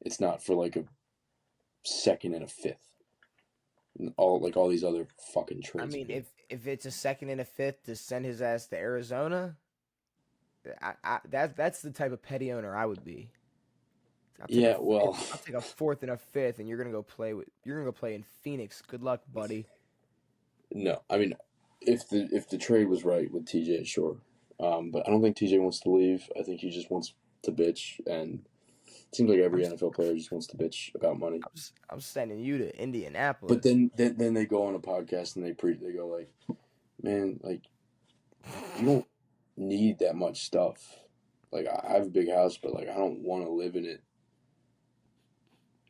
it's not for like a second and a fifth. All these other fucking I trades. mean, if it's a second and a fifth to send his ass to Arizona, that's the type of petty owner I would be. Yeah, well, I'll take a fourth and a fifth, and you're gonna go play in Phoenix. Good luck, buddy. no. I mean, if the trade was right with TJ, sure. But I don't think TJ wants to leave. I think he just wants to bitch, and it seems like every NFL player just wants to bitch about money. I'm sending you to Indianapolis. But then they go on a podcast and they go like, man, like you don't need that much stuff. Like I have a big house, but like I don't want to live in it.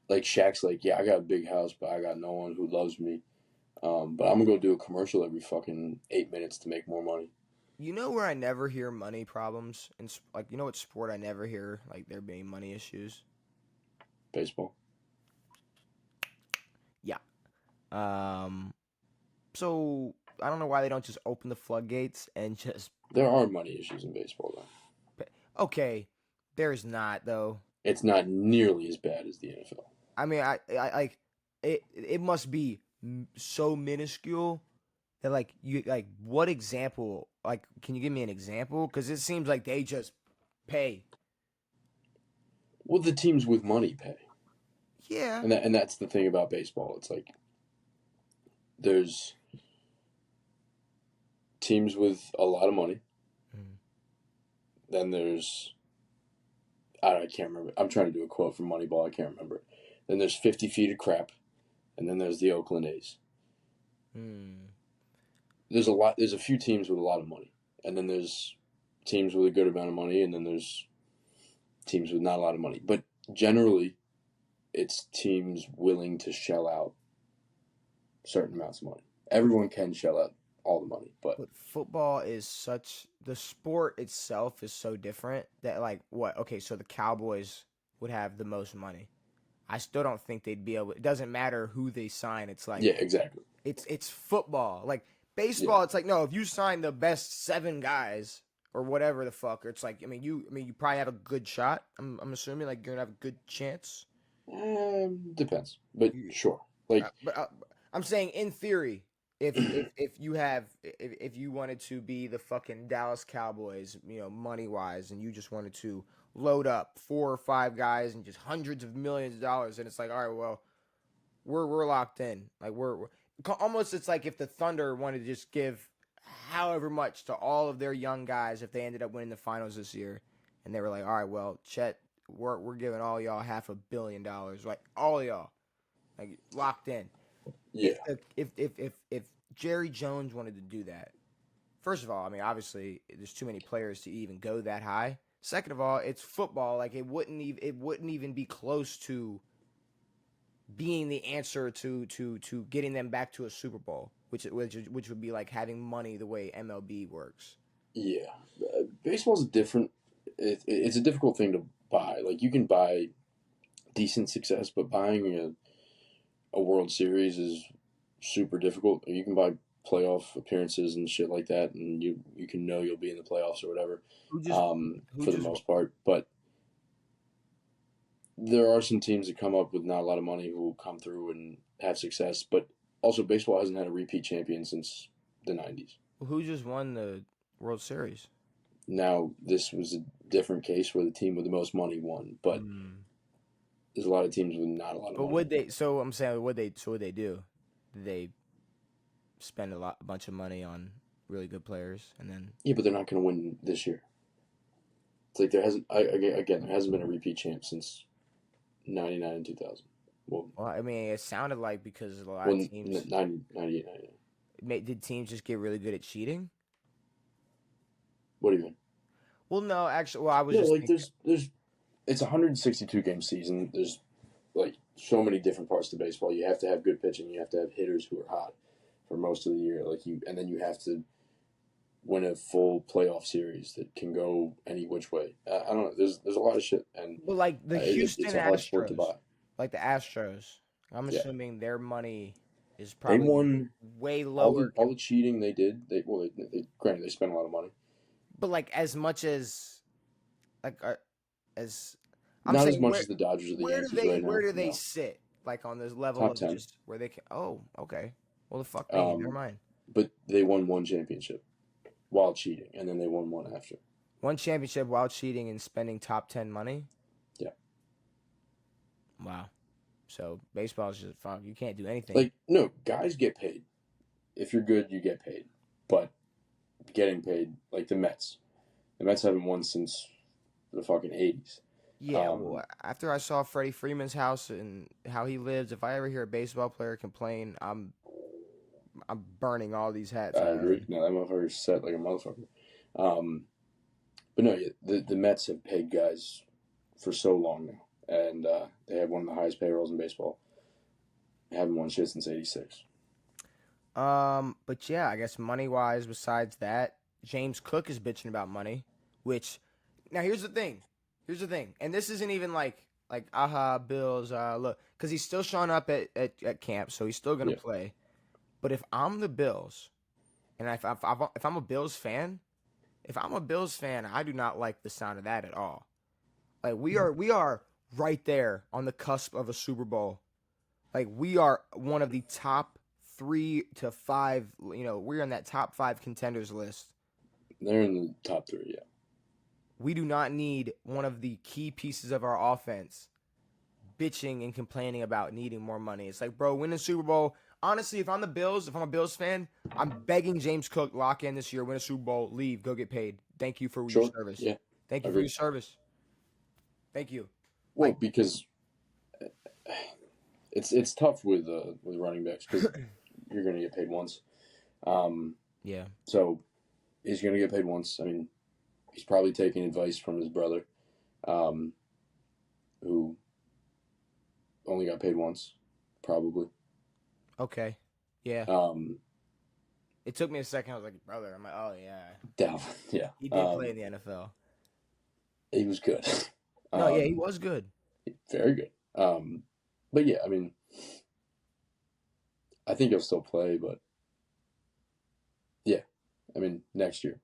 Like Shaq's like, yeah, I got a big house, but I got no one who loves me. But I'm gonna go do a commercial every fucking 8 minutes to make more money. You know where I never hear money problems, and like you know what sport I never hear like there being money issues. Baseball. Yeah. So I don't know why they don't just open the floodgates and just. There are money issues in baseball though. Okay, there's not though. It's not nearly as bad as the NFL. I mean, I like it. It must be so minuscule that like you like what example? Like, can you give me an example? Because it seems like they just pay. Well, the teams with money pay. Yeah. And that's the thing about baseball. It's like there's teams with a lot of money. Mm. Then there's I can't remember. I'm trying to do a quote from Moneyball. I can't remember it. Then there's 50 feet of crap, and then there's the Oakland A's. There's a few teams with a lot of money, and then there's teams with a good amount of money, and then there's teams with not a lot of money. But generally, it's teams willing to shell out certain amounts of money. Everyone can shell out all the money, but football is the sport itself is so different that like what? Okay, so the Cowboys would have the most money. I still don't think they'd be able. It doesn't matter who they sign. It's like yeah, exactly. It's football. Like baseball, yeah. It's like no, if you sign the best 7 guys or whatever the fuck, it's like I mean you probably have a good shot. I'm assuming like you're gonna have a good chance. Depends, but sure. Like, I'm saying in theory, if you wanted to be the fucking Dallas Cowboys, money wise, and you just wanted to load up 4 or 5 guys and just hundreds of millions of dollars, and it's like, all right, well, we're locked in. Like we're almost. It's like if the Thunder wanted to just give however much to all of their young guys if they ended up winning the finals this year, and they were like, all right, well, Chet, we're giving all y'all $500 million, like all y'all, like locked in. Yeah. If Jerry Jones wanted to do that, first of all, I mean, obviously, there's too many players to even go that high. Second of all, it's football. Like it wouldn't even be close to being the answer to getting them back to a Super Bowl, which would be like having money the way MLB works. Yeah, baseball's different. It's a difficult thing to buy. Like you can buy decent success, but buying a World Series is super difficult. You can buy playoff appearances and shit like that, and you can know you'll be in the playoffs or whatever. For the most part, but there are some teams that come up with not a lot of money who will come through and have success. But also, baseball hasn't had a repeat champion since the 90s. Who just won the World Series? Now, this was a different case where the team with the most money won, but there's a lot of teams with not a lot of money. But would they? So I'm saying, would they do? Did they spend a bunch of money on really good players, and then Yeah, but they're not going to win this year. It's like there hasn't there hasn't been a repeat champ since '99 and 2000. Well, I mean, it sounded like because a lot of well, teams 90, 98, 99. did teams just get really good at cheating. What do you mean? Well, no, actually, well, I was Yeah, just like thinking, there's it's a 162 game season. There's like so many different parts to baseball. You have to have good pitching. You have to have hitters who are hot for most of the year. And then you have to win a full playoff series that can go any which way. I don't know. There's a lot of shit, and well, like the Houston it's a hard sport to Astros, buy. like the Astros. I'm Yeah, assuming their money is they probably won way all lower, the cheating they did. They granted they spent a lot of money. but like as much as like as I'm Not as saying, much as the Dodgers or the Yankees right now. where do they No, sit like on this level top of 10. just where they can? Oh, okay. Well, the fuck me. Never Um, mind. but they won one championship while cheating, and then they won one after. One championship while cheating and spending top 10 money. Yeah. Wow. So baseball is just fuck. You can't do anything. Like, no, guys get paid. If you're good, you get paid. But getting paid, like the Mets. The Mets haven't won since the fucking 80s. Yeah, well, after I saw Freddie Freeman's house and how he lives, if I ever hear a baseball player complain, I'm burning all these hats. I agree. No, that motherfucker's set like a motherfucker. But no, the Mets have paid guys for so long now. And they have one of the highest payrolls in baseball. They haven't won shit since '86. But yeah, I guess money wise, besides that, James Cook is bitching about money. Which, now here's the thing, and this isn't even like aha Bills look, because he's still showing up at camp, so he's still gonna play. But if I'm the Bills, and if I'm a Bills fan, I do not like the sound of that at all. Like we are right there on the cusp of a Super Bowl. Like we are one of the top 3 to 5. We're in that top 5 contenders list. They're in the top 3, yeah. We do not need one of the key pieces of our offense bitching and complaining about needing more money. It's like, bro, win the Super Bowl. Honestly, if I'm a Bills fan, I'm begging James Cook, lock in this year, win a Super Bowl, leave, go get paid. Thank you for your service. Yeah. Thank you for your service. Thank you. Well, because it's tough with running backs because you're going to get paid once. Yeah. So he's going to get paid once. I mean, he's probably taking advice from his brother, who only got paid once, probably. Okay. Yeah. It took me a second. I was like, brother. I'm like, oh, yeah. Dalvin, yeah. He did play in the NFL. He was good. No, yeah, he was good. Very good. But yeah, I mean, I think he'll still play, but yeah, I mean, next year,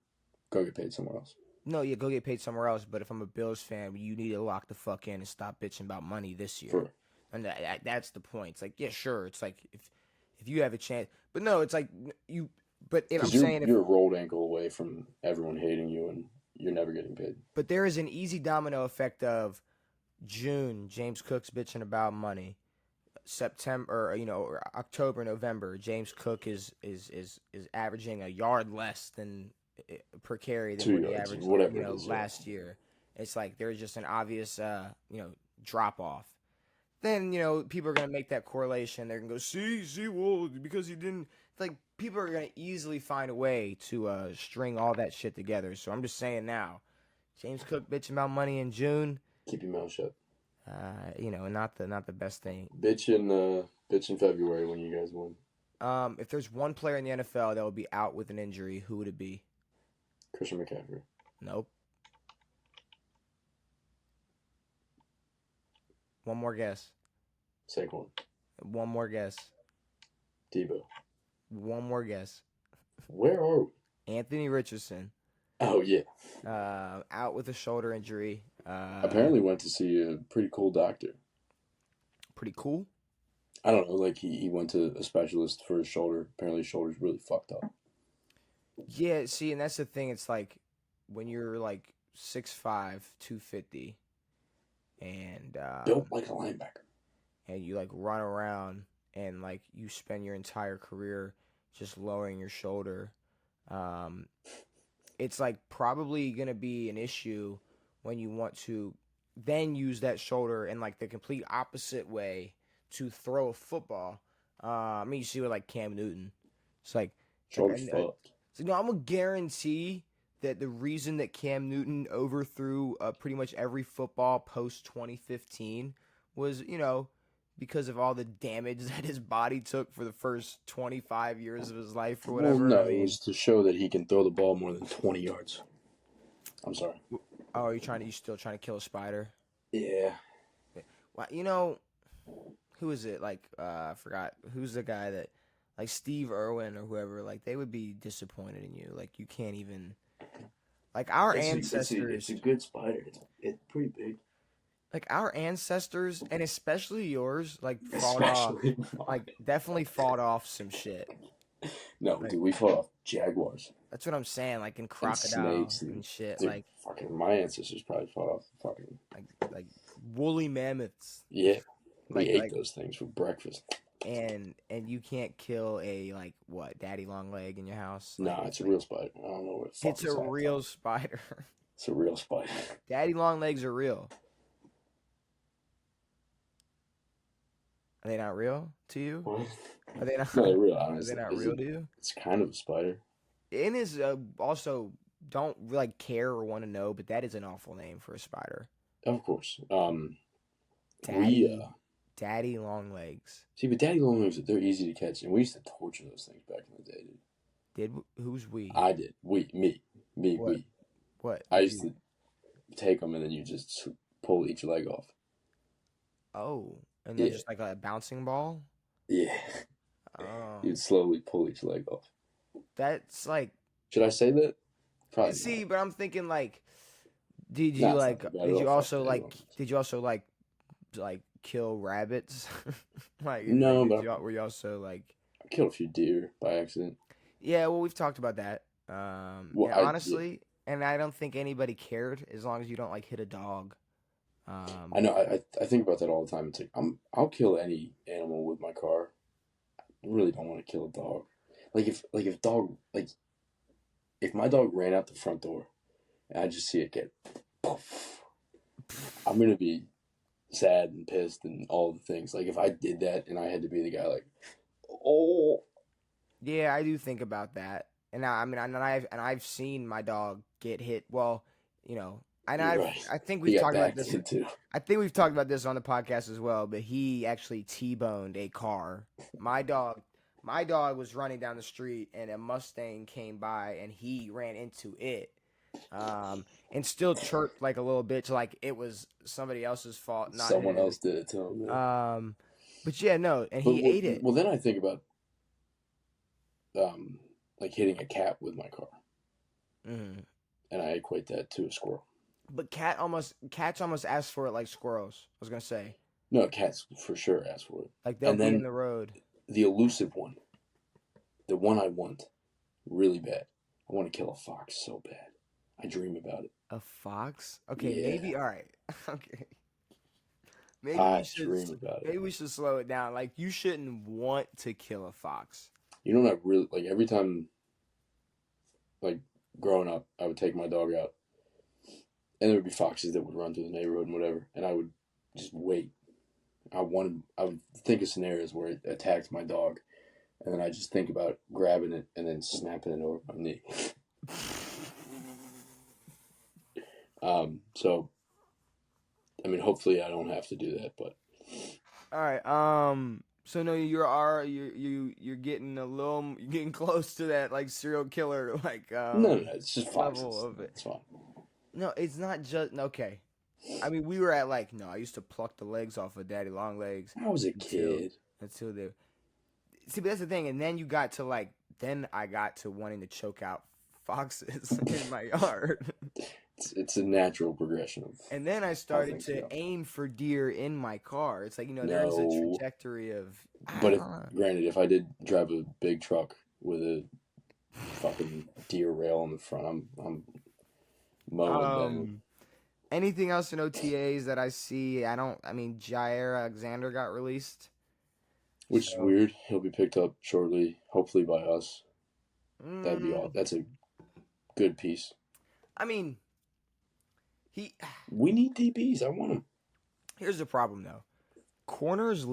go get paid somewhere else. No, yeah, go get paid somewhere else. But if I'm a Bills fan, you need to lock the fuck in and stop bitching about money this year. For, and that's the point. It's like, yeah, sure. It's like if you have a chance, but no, it's like you. But if I'm saying you're a rolled ankle away from everyone hating you, and you're never getting paid. But there is an easy domino effect of June, James Cook's bitching about money. September, or October, November, James Cook is averaging a yard less than per carry than what he averaged, last year. It's like there's just an obvious, drop off. Then people are gonna make that correlation. They're gonna go, see, well, because he didn't. Like people are gonna easily find a way to string all that shit together. So I'm just saying now, James Cook bitching about money in June. Keep your mouth shut. Not the best thing. Bitch in February when you guys win. If there's one player in the NFL that would be out with an injury, who would it be? Christian McCaffrey. Nope. One more guess. Saquon. One more guess. Debo. One more guess. Where are we? Anthony Richardson. Oh, yeah. Out with a shoulder injury. Apparently went to see a pretty cool doctor. Pretty cool? I don't know. Like, he went to a specialist for his shoulder. Apparently his shoulder's really fucked up. Yeah, see, and that's the thing. It's like when you're like 6'5", 250, and built like a linebacker. And you like run around and like you spend your entire career just lowering your shoulder. It's like probably gonna be an issue when you want to then use that shoulder in like the complete opposite way to throw a football. I mean, you see with like Cam Newton, it's like Shoulder's fucked. so, I'm gonna guarantee that the reason that Cam Newton overthrew pretty much every football post 2015 was, because of all the damage that his body took for the first 25 years of his life or Well, whatever. no, I it mean, was to show that he can throw the ball more than 20 yards. I'm sorry. oh, you still trying to kill a spider? Yeah. Well, who is it? Like, I forgot. Who's the guy that, like Steve Irwin or whoever, like they would be disappointed in you. Like you can't even, like our ancestors. It's a good spider. It's pretty big. Like our ancestors, and especially yours, like fought off, like definitely fought off some shit. No, dude, we fought off jaguars. That's what I'm saying, like in And crocodiles snakes and shit, dude, like fucking my ancestors probably fought off fucking like woolly mammoths. yeah. We Like ate those things for breakfast. and you can't kill a like what daddy long leg in your house. Nah, it's a real spider. I don't know what. It's a real spider. It's a real spider. Daddy long legs are real. Are they not real to you? What? Are they not? No, they're real. Are they not real to you? It's kind of a spider. It is also don't like care or want to know, but that is an awful name for a spider. Of course. Daddy long legs. See, but daddy long legs, they're easy to catch, and we used to torture those things back in the day, dude. Who's we? I did. Me. What? We. What? I used to take them, and then you just pull each leg off. Oh, and then just like a bouncing ball. Yeah. Oh. You'd slowly pull each leg off. That's like. Should I say that? Probably. See, not. but I'm thinking like, did you also like kill rabbits? Like no, like, but were you also like? I killed a few deer by accident. Yeah, well, we've talked about that. Well, honestly, and I don't think anybody cared as long as you don't like hit a dog. I know. I think about that all the time. It's like I'll kill any animal with my car. I really don't want to kill a dog. If my dog ran out the front door, and I just see it get poof, I'm gonna be sad and pissed and all the things. Like if I did that and I had to be the guy, like, oh. Yeah, I do think about that, and I've seen my dog get hit. Well, and I think we've talked about this too. I think we've talked about this on the podcast as well. But he actually T-boned a car. My dog was running down the street, and a Mustang came by, and he ran into it. And still chirped like a little bitch, like it was somebody else's fault. Not Someone his. else did it to him. Man. But yeah, no, and he ate it. Well, then I think about like hitting a cat with my car, and I equate that to a squirrel. But cats almost ask for it like squirrels. I was gonna say. No, cats for sure ask for it. Like they'll be in the road. The elusive one, the one I want really bad. I want to kill a fox so bad. I dream about it. A fox? Okay, yeah. Maybe. All right. Okay. Maybe we should slow it down. Like you shouldn't want to kill a fox. You know what I really like? Every time, like growing up, I would take my dog out, and there would be foxes that would run through the neighborhood and whatever, and I would just wait. I would think of scenarios where it attacked my dog, and then I just think about grabbing it and then snapping it over my knee. So, I mean, hopefully I don't have to do that, but. All right. So no, you're getting close to that like serial killer like. No, it's just foxes. Level of it. It's fine. No, it's not just okay. I mean, we were at like no. I used to pluck the legs off of Daddy Long Legs. I was a kid. Until they. See, but that's the thing, and then you got to like. Then I got to wanting to choke out foxes in my yard. It's a natural progression of. And then I started to aim for deer in my car. It's like there's a trajectory of. But granted, if I did drive a big truck with a fucking deer rail on the front, I'm mowing them. Anything else in OTAs that I see? I mean, Jair Alexander got released. Which is weird. He'll be picked up shortly, hopefully by us. That'd be all. That's a good piece. I mean, we need DBs. I want them. Here's the problem though. Corners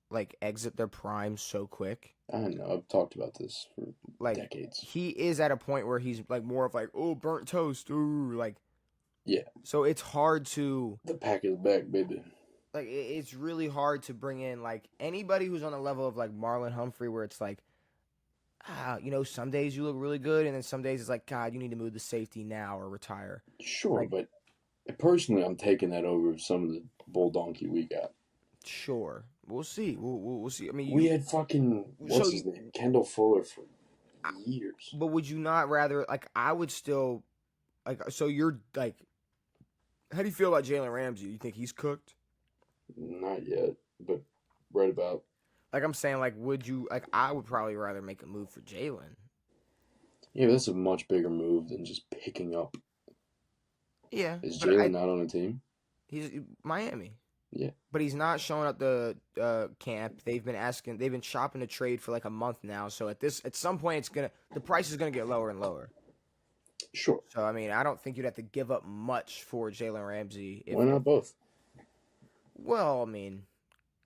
like exit their prime so quick. I know. I've talked about this for like decades. He is at a point where he's like more of like, oh, burnt toast, ooh, like. Yeah. So it's hard to. The pack is back, baby. Like it's really hard to bring in like anybody who's on the level of like Marlon Humphrey, where it's like, some days you look really good, and then some days it's like, God, you need to move the safety now or retire. Sure, like, but personally, I'm taking that over some of the bull donkey we got. Sure, we'll see. We'll see. I mean, we had fucking what's his name, Kendall Fuller for years. But would you not rather like? I would still like. So you're like, how do you feel about Jalen Ramsey? You think he's cooked? Not yet, but right about. Like I'm saying, like, would you like? I would probably rather make a move for Jalen. Yeah, but that's a much bigger move than just picking up. Yeah, is Jalen not on a team? He's Miami. Yeah, but he's not showing up the camp. They've been shopping to trade for like a month now. So at some point, the price is gonna get lower and lower. Sure. So I mean, I don't think you'd have to give up much for Jalen Ramsey. Why not both? Well, I mean,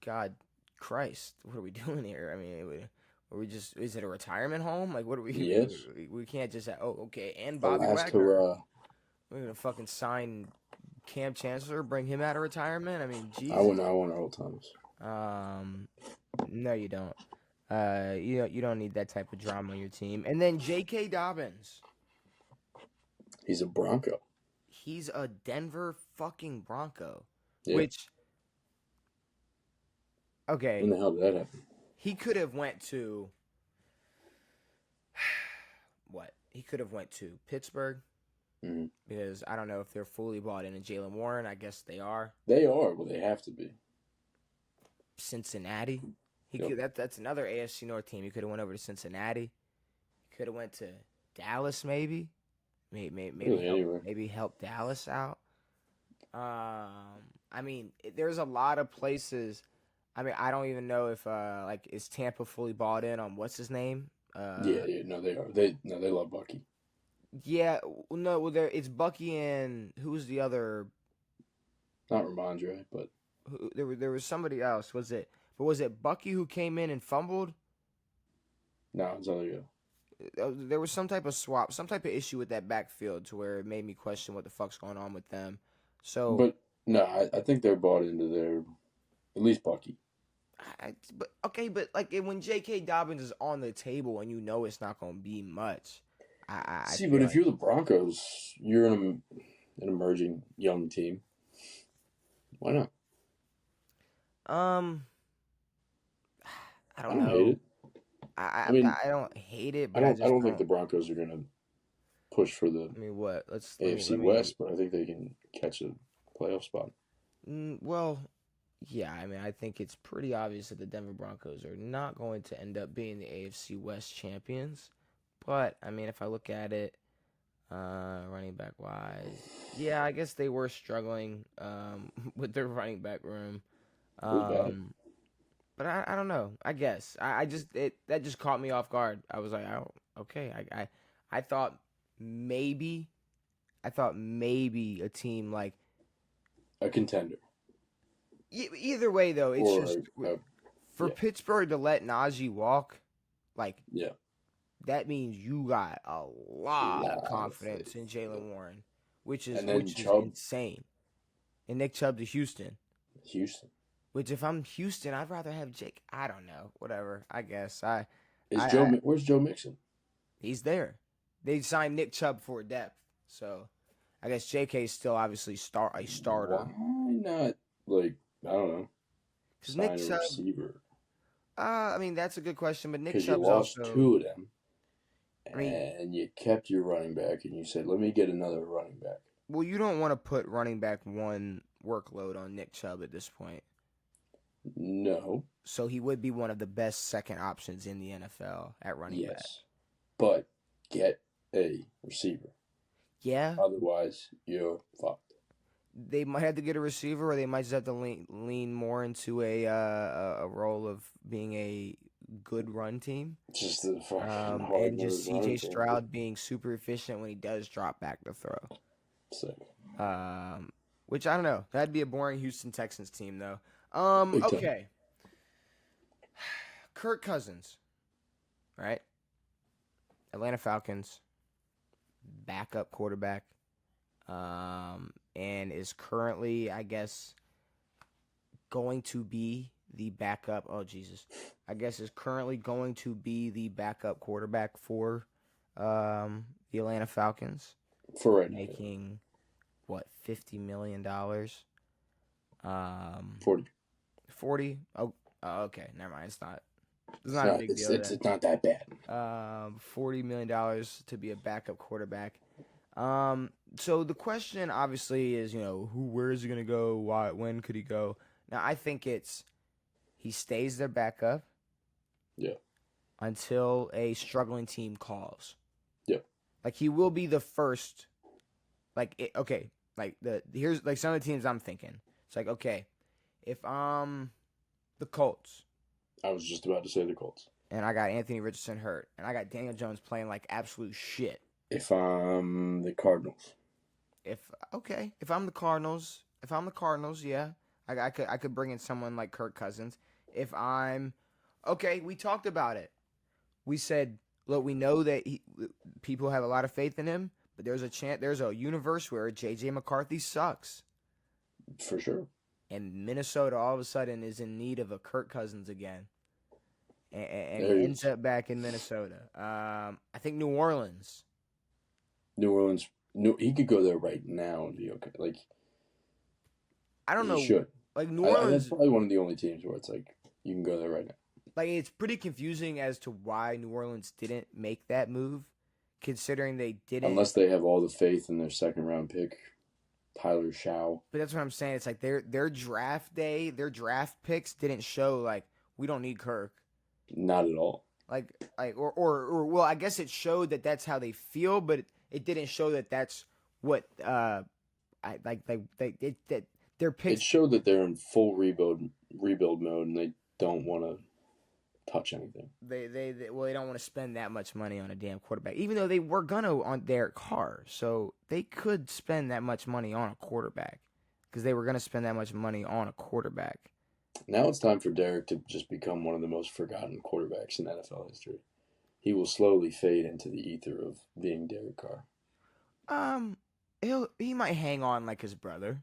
God, Christ, what are we doing here? I mean, is it a retirement home? Like, what are we? Yes. We can't just say, oh, okay, and Bobby Wagner. Hurrah. We're gonna fucking sign Cam Chancellor, bring him out of retirement. I mean, Jesus. I want Earl Thomas. No, you don't. You don't need that type of drama on your team. And then J.K. Dobbins. He's a Bronco. He's a Denver fucking Bronco. Yeah. Which, okay. When the hell did that happen? He could have went to what? He could have went to Pittsburgh. Mm-hmm. Because I don't know if they're fully bought into Jalen Warren. I guess they are. They are. Well, they have to be. Cincinnati. That's another AFC North team. He could have went over to Cincinnati. He could have went to Dallas, maybe. Maybe help Dallas out. I mean, there's a lot of places. I mean, I don't even know if is Tampa fully bought in on what's his name? No, they are. They love Bucky. Yeah, no, well, it's Bucky and who's the other? Not Ramondre, but there was somebody else. Was it Bucky who came in and fumbled? No, it's other guy. There was some type of swap, some type of issue with that backfield to where it made me question what the fuck's going on with them. So, but no, I think they're bought into their at least Bucky. But like when J.K. Dobbins is on the table and you know it's not going to be much. See, but if you're the Broncos, you're an emerging young team. Why not? I don't know. Hate it. I don't hate it, but I don't think the Broncos are gonna push for the AFC West, but I think they can catch a playoff spot. Well, yeah, I mean, I think it's pretty obvious that the Denver Broncos are not going to end up being the AFC West champions. But, I mean, if I look at it, running back wise, yeah, I guess they were struggling with their running back room. But I don't know. I guess that just caught me off guard. I was like, oh, okay. I thought maybe a team like a contender. Either way, though, it's for Pittsburgh to let Najee walk, like that means you got a lot of confidence in Jalen Warren, which is insane. And Nick Chubb to Houston. Which, if I'm Houston, I'd rather have Jake. I don't know. Whatever. I guess. Where's Joe Mixon? He's there. They signed Nick Chubb for depth. So, I guess J.K. is still obviously a starter. Why not, I don't know, because Nick Chubb, receiver? I mean, that's a good question, but Nick Chubb's you lost also... two of them, and you kept your running back, and you said, let me get another running back. Well, you don't want to put running back one workload on Nick Chubb at this point. No. So he would be one of the best second options in the NFL at running back. But get a receiver. Yeah. Otherwise, you're fucked. They might have to get a receiver, or they might just have to lean more into a role of being a good run team. Just the fucking And just hard-nosed CJ run Stroud being super efficient when he does drop back to throw. Sick. Which I don't know. That'd be a boring Houston Texans team though. Big time. Okay. Kirk Cousins, right? Atlanta Falcons, backup quarterback, and is currently, I guess, going to be the backup. Oh Jesus, I guess is currently going to be the backup quarterback for the Atlanta Falcons, For right now. making what $50 million. 40. 40. Oh, okay. Never mind. It's not. It's not a big deal. It's not that bad. $40 million to be a backup quarterback. So the question obviously is, where is he going to go? Why? When could he go? Now I think he stays their backup. Yeah. Until a struggling team calls. Yeah. Like he will be the first. Here's like some of the teams I'm thinking. It's like, okay, if I'm the Colts. I was just about to say the Colts. And I got Anthony Richardson hurt. And I got Daniel Jones playing like absolute shit. If I'm the Cardinals. If I'm the Cardinals, yeah. I could bring in someone like Kirk Cousins. If I'm we talked about it. We said, look, we know that people have a lot of faith in him, but there's a universe where J.J. McCarthy sucks. For sure. And Minnesota all of a sudden is in need of a Kirk Cousins again. And he ends up back in Minnesota. I think New Orleans. He could go there right now and be okay. Like, I don't know. He should. Like New Orleans. That's probably one of the only teams where it's like, you can go there right now. Like, it's pretty confusing as to why New Orleans didn't make that move, considering they didn't. Unless they have all the faith in their second-round pick, Tyler Shaw. But that's what I'm saying. It's like their draft day, their draft picks didn't show, like, we don't need Kirk. Not at all. Well, I guess it showed that that's how they feel, but it didn't show that that's what their picks. It showed that they're in full rebuild mode and they don't want to touch anything. They don't want to spend that much money on a damn quarterback, even though they were gonna on Derek Carr, so they could spend that much money on a quarterback because they were gonna spend that much money on a quarterback. Now it's time for Derek to just become one of the most forgotten quarterbacks in NFL history. He will slowly fade into the ether of being Derek Carr. He might hang on like his brother.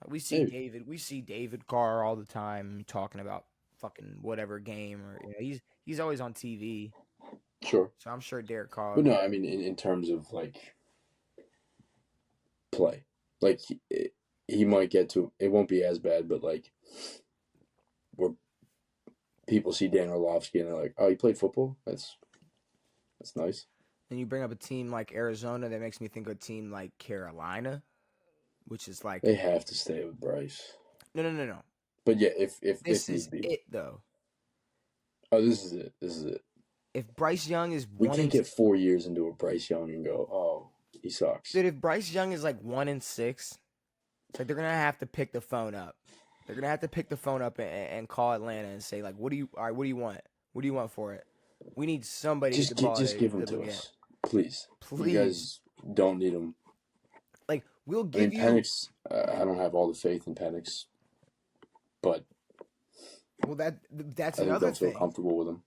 We see Maybe. We see David Carr all the time talking about fucking whatever game, or he's always on TV. Sure. So I'm sure Derek Carr. But no, I mean in terms of like play, like he might get to it. Won't be as bad, but like where people see Dan Orlovsky and they're like, "Oh, he played football. That's nice." And you bring up a team like Arizona, that makes me think of a team like Carolina, which is like they have to stay with Bryce. No. But yeah, if This need is be. it though. Oh, this is it. If Bryce Young is We can't get 4 years into a Bryce Young and go, "Oh, he sucks." Dude, if Bryce Young is like 1-6, it's like they're gonna have to pick the phone up. They're gonna have to pick the phone up and call Atlanta and say, like, what do you want? What do you want for it? We need somebody to get the ball. Just give him to us, please. You guys don't need him. Like, we'll give you. Penix, I don't have all the faith in Penix, but well, that's I another don't thing. feel comfortable with him.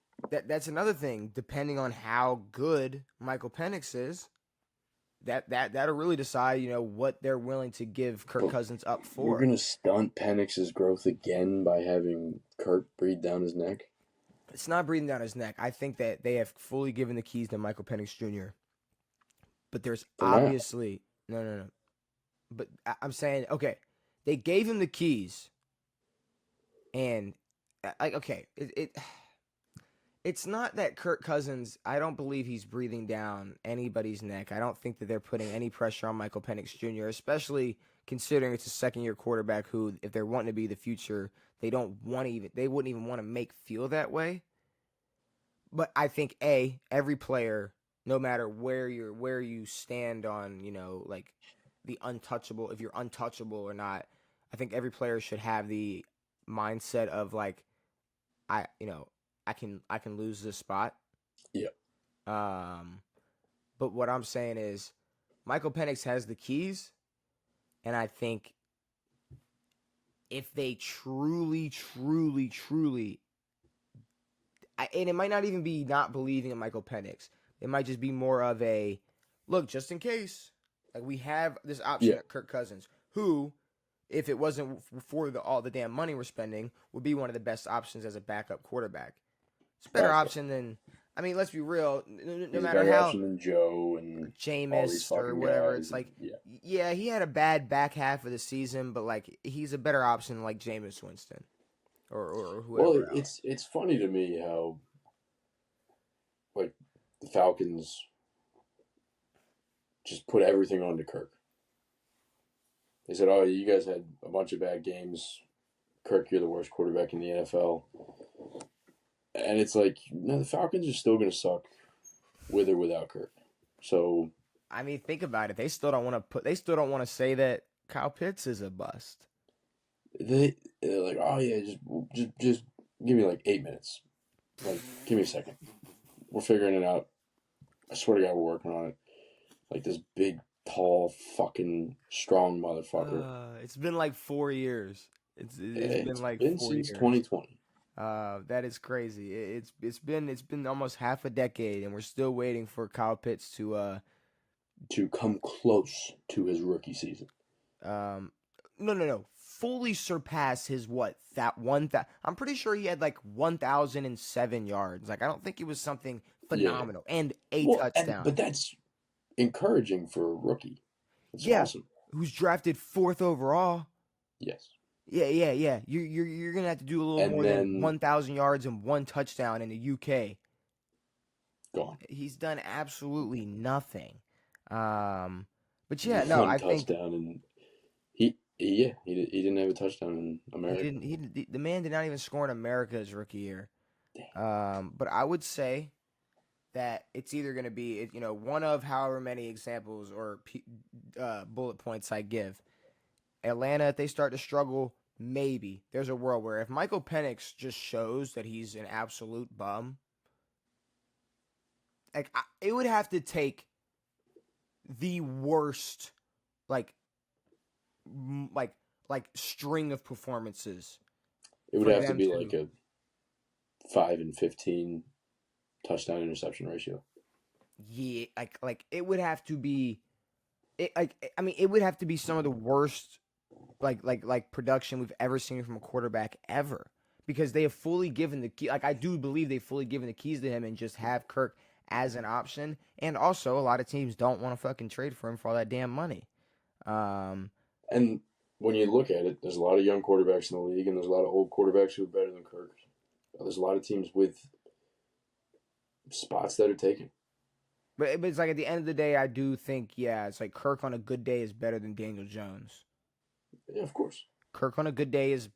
That's another thing. Depending on how good Michael Penix is, that'll really decide, what they're willing to give Kirk Cousins up for. We're gonna stunt Penix's growth again by having Kirk breathe down his neck. It's not breathing down his neck. I think that they have fully given the keys to Michael Penix Jr. But there's obviously no. But I'm saying, okay, they gave him the keys, and it's not that Kirk Cousins. I don't believe he's breathing down anybody's neck. I don't think that they're putting any pressure on Michael Penix Jr., especially considering it's a second-year quarterback who, if they're wanting to be the future, they wouldn't even want to make feel that way. But I think every player, no matter where you stand on, like the untouchable, if you're untouchable or not, I think every player should have the mindset of like, I I can lose this spot. Yeah. But what I'm saying is Michael Penix has the keys, and I think if they truly, and it might not even be not believing in Michael Penix. It might just be more of a look, just in case. Like we have this option at Kirk Cousins, who, if it wasn't for all the damn money we're spending, would be one of the best options as a backup quarterback. It's a better option than. I mean, let's be real. No matter better how option than Joe and Jameis or whatever, it's like, yeah, he had a bad back half of the season, but like he's a better option than like Jameis Winston or whoever. Well, it's funny to me how like the Falcons just put everything onto Kirk. They said, "Oh, you guys had a bunch of bad games. Kirk, you're the worst quarterback in the NFL." And it's like, no, the Falcons are still going to suck with or without Kirk. So, I mean, think about it. They still don't want to say that Kyle Pitts is a bust. They're like, "Oh yeah, just give me like 8 minutes. Like, give me a second. We're figuring it out. I swear to God, we're working on it." Like this big, tall, fucking strong motherfucker. It's been like 4 years. It's been like 4 since years. 2020. That is crazy. It's been almost half a decade, and we're still waiting for Kyle Pitts to come close to his rookie season. No. Fully surpass his I'm pretty sure he had like 1,007 yards. Like I don't think it was something phenomenal and a touchdown. But that's encouraging for a rookie. That's awesome. Who's drafted 4th overall? Yes. Yeah. You're gonna have to do a little more than 1,000 yards and 1 touchdown in the UK. Gone. He's done absolutely nothing. But yeah, no, I think touchdown and he didn't have a touchdown in America. The man did not even score in America his rookie year. But I would say that it's either going to be one of however many examples or bullet points I give. Atlanta, if they start to struggle, maybe there's a world where if Michael Penix just shows that he's an absolute bum, like it would have to take the worst like string of performances. It would have to be like a 5-15 touchdown interception ratio. Yeah, like it would have to be it would have to be some of the worst like production we've ever seen from a quarterback ever, because they have fully given the key. Like I do believe they've fully given the keys to him and just have Kirk as an option. And also a lot of teams don't want to fucking trade for him for all that damn money. And when you look at it, there's a lot of young quarterbacks in the league, and there's a lot of old quarterbacks who are better than Kirk. There's a lot of teams with spots that are taken. But it's like at the end of the day, I do think, it's like Kirk on a good day is better than Daniel Jones. Yeah, of course. Kirk on a good day is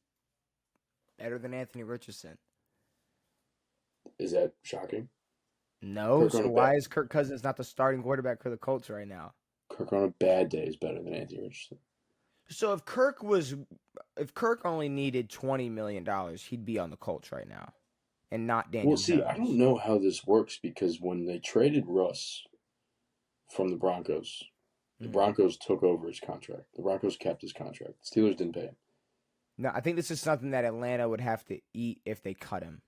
better than Anthony Richardson. Is that shocking? No. So why is Kirk Cousins not the starting quarterback for the Colts right now? Kirk on a bad day is better than Anthony Richardson. So if Kirk only needed $20 million, he'd be on the Colts right now, and not Daniel Jones. I don't know how this works, because when they traded Russ from the Broncos, the Broncos took over his contract. The Broncos kept his contract. The Steelers didn't pay him. No, I think this is something that Atlanta would have to eat if they cut him.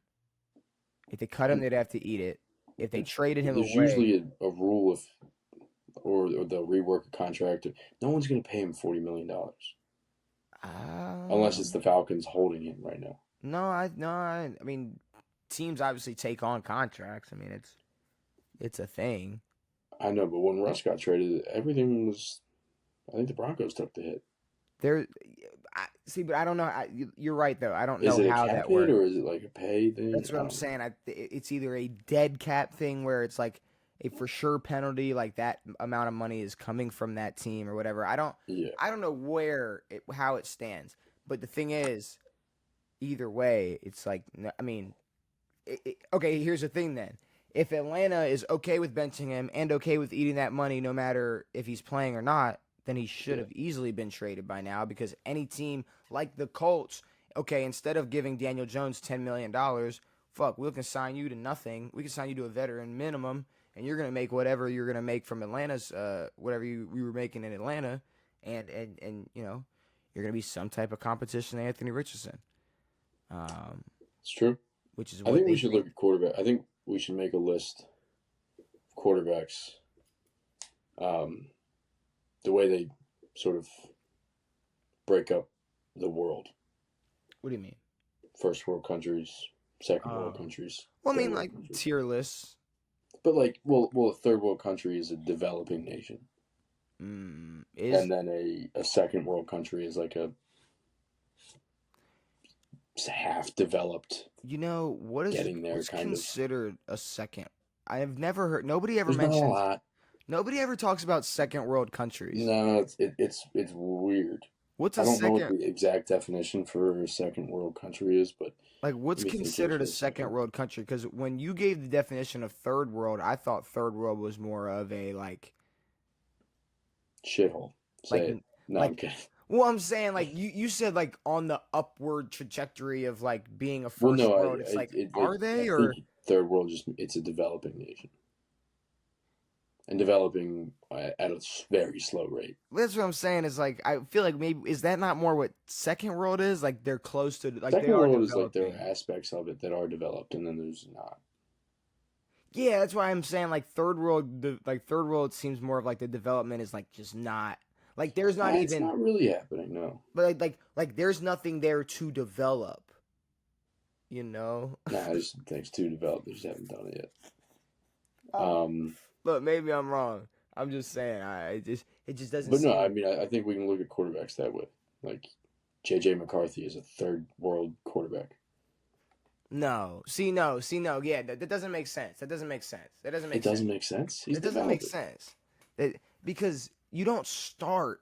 If they cut him, they'd have to eat it. If they traded him away, there's usually a rule or they'll rework a contract. No one's going to pay him $40 million. Unless it's the Falcons holding him right now. I mean, teams obviously take on contracts. I mean, it's a thing. I know, but when Russ got traded, everything was. I think the Broncos took the hit. But I don't know. You're right, though. I don't know how that works. works. Or is it like a pay thing? That's what I'm saying. It's either a dead cap thing where it's like a for sure penalty, like that amount of money is coming from that team or whatever. I don't know how it stands. But the thing is, either way, it's like, I mean, okay, here's the thing then. If Atlanta is okay with benching him and okay with eating that money no matter if he's playing or not, then he should have easily been traded by now, because any team like the Colts, okay, instead of giving Daniel Jones $10 million, fuck, we can sign you to nothing. We can sign you to a veteran minimum, and you're gonna make whatever you're gonna make from Atlanta's, whatever you were making in Atlanta, and you know, you're gonna be some type of competition to Anthony Richardson. It's true. Which is I what think they we should look at quarterback. I think we should make a list of quarterbacks. The way they sort of break up the world. What do you mean? First world countries, second world countries. Well, I third mean, world like countries. tier lists. But like, well, a third world country is a developing nation, and then a second world country is like a half developed. You know what is getting there what's kind considered a second? I have never heard. Nobody ever There's not a mentions. lot. Nobody ever talks about second world countries. No, it's weird. What's I a don't know what second? the exact definition for a second world country is, but Like, what's let me think considered here a for a second second. world country? Because when you gave the definition of third world, I thought third world was more of a like, Shithole. Say like, it. No, like. I'm kidding. Well, I'm saying like you said like on the upward trajectory of like being a Well, first no, world. It's like, are I they or? think third world it's a developing nation, and developing at a very slow rate. That's what I'm saying. Is like I feel like maybe is that not more what second world is? Like they're close to like they Second are world is like there developing. are aspects of it that are developed, and then there's not. Yeah, that's why I'm saying like third world. Like third world seems more of like the development is like just not like there's not It's even. not really happening. No. But like there's nothing there to develop. You know. Nah, there's some things to develop. They just haven't done it yet. Look, maybe I'm wrong. I'm just saying. It just doesn't. But no, seem... I mean, I think we can look at quarterbacks that way. Like, J.J. McCarthy is a third world quarterback. No. No. Yeah, that doesn't make sense. That doesn't make sense. That doesn't make It sense. doesn't make sense. He's It doesn't make developing. sense. Because you don't start.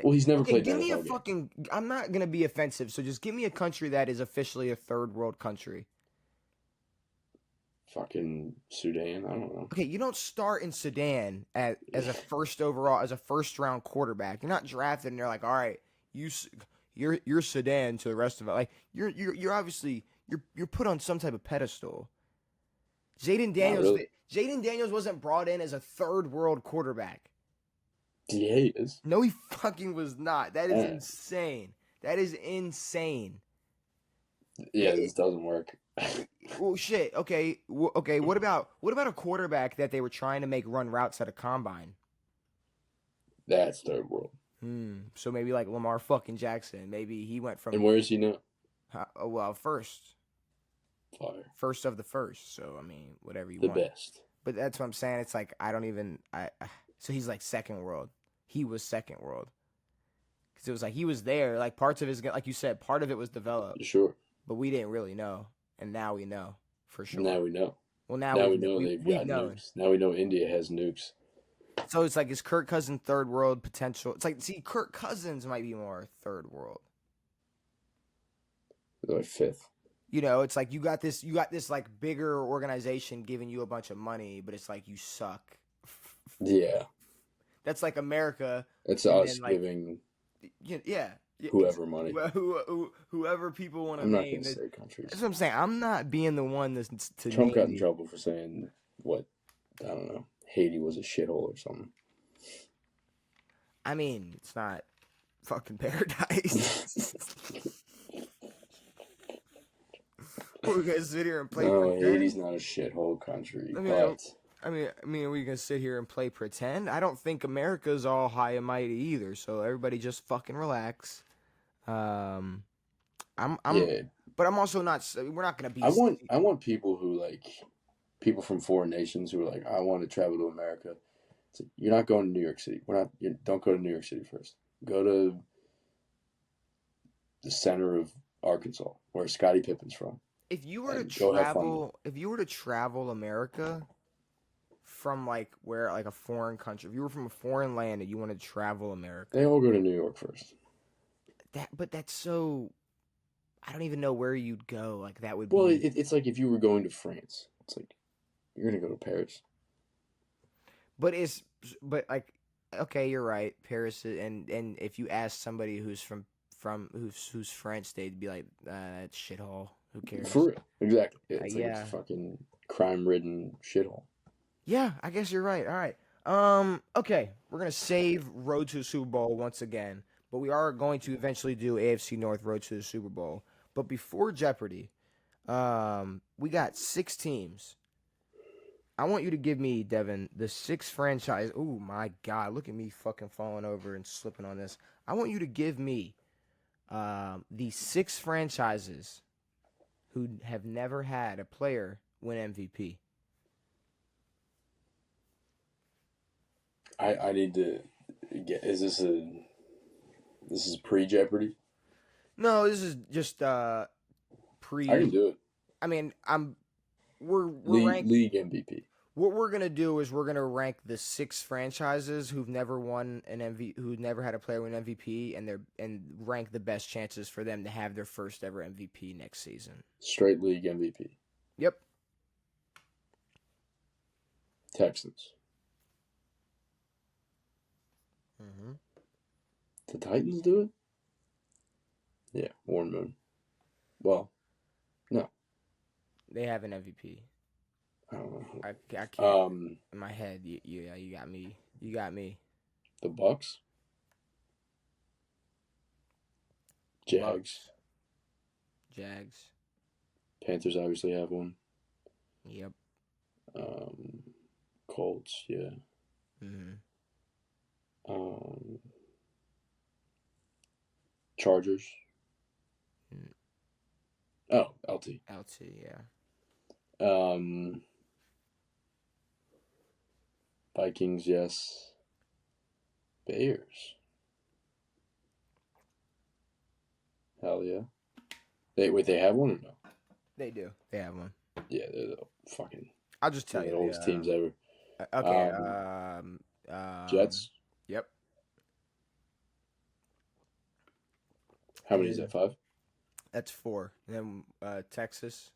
Well, he's never Okay, played give an me a NFL game. fucking. I'm not gonna be offensive, so just give me a country that is officially a third world country. Fucking Sudan. I don't know. Okay, you don't start in Sudan as a first round quarterback. You're not drafted, and they're like, all right, you're Sudan to the rest of it. Like you're obviously you're put on some type of pedestal. Jaden Daniels. really. Jaden Daniels wasn't brought in as a third world quarterback. Yeah, he is. No, he fucking was not. That is Yeah. insane. That is insane. Yeah, this doesn't work. Well, shit. Okay. Okay. What about a quarterback that they were trying to make run routes at a combine? That's third world. So maybe like Lamar fucking Jackson. Maybe he went from. And where is he now? Well, first Fire. of the first. So I mean, whatever you The want. best. But that's what I'm saying. It's like I don't even. So he's like second world. He was second world. Because it was like he was there. Like parts of his, like you said, part of it was developed, Sure. but we didn't really know, and now we know for sure. Now we know. Well, Now we know they've we've got known. nukes. Now we know India has nukes. So it's like, is Kirk Cousins third world potential? It's like, see, Kirk Cousins might be more third world. They're like fifth. You know, it's like you got this like bigger organization giving you a bunch of money, but it's like you suck. Yeah. That's like America. It's and us then, like, giving yeah. whoever money. Whoever people want to I'm not name. going to say countries. That's what I'm saying. I'm not being the one to Trump name got in these. trouble for saying what? I don't know. Haiti was a shithole or something. I mean, it's not fucking paradise. We're gonna sit here and play No, pretend. Haiti's not a shithole country. I mean, but I mean, we can sit here and play pretend. I don't think America's all high and mighty either. So everybody just fucking relax. I'm, yeah, but I'm also not. We're not gonna be. I want people who like people from foreign nations who are like, I want to travel to America. It's like, you're not going to New York City. Don't go to New York City first. Go to the center of Arkansas, where Scottie Pippen's from. If you were to and go have fun. travel America from like where like a foreign country, if you were from a foreign land and you wanted to travel America, They all go to New York first. but that's so. I don't even know where you'd go. Like that would Well, be. it's like if you were going to France. It's like you're gonna go to Paris. But like, okay, you're right. Paris and if you ask somebody who's from who's French, they'd be like, that's shithole. Who cares? For real. Exactly. It's like Yeah. a fucking crime-ridden shithole. Yeah, I guess you're right. All right. Okay, we're gonna save Road to the Super Bowl once again, but we are going to eventually do AFC North Road to the Super Bowl. But before Jeopardy, we got 6 teams. I want you to give me, Devin, the 6 franchise. Oh my God, look at me fucking falling over and slipping on this. I want you to give me the 6 franchises who have never had a player win MVP. I need to get. Is this pre-Jeopardy? No, this is just I can do it. I mean, we're ranked. League MVP. What we're gonna do is we're gonna rank the 6 franchises who've never won who never had a player win MVP, and rank the best chances for them to have their first ever MVP next season. Straight league MVP. Yep. Texans. Mm-hmm. The Titans do it? Yeah, Warren Moon. Well, no. They have an MVP. I don't know. I can't. In my head, you got me. You got me. The Bucks? Jags. Bucks. Jags. Panthers obviously have one. Yep. Colts, yeah. Mm-hmm. Chargers. Oh, LT. LT, yeah. Vikings, yes. Bears. Hell yeah. They have one or no? They do. They have one. Yeah, they're the fucking I'll just tell one of you. the oldest teams ever. Okay. Jets. Yep. How many is that? 5? That's 4. And then Texas.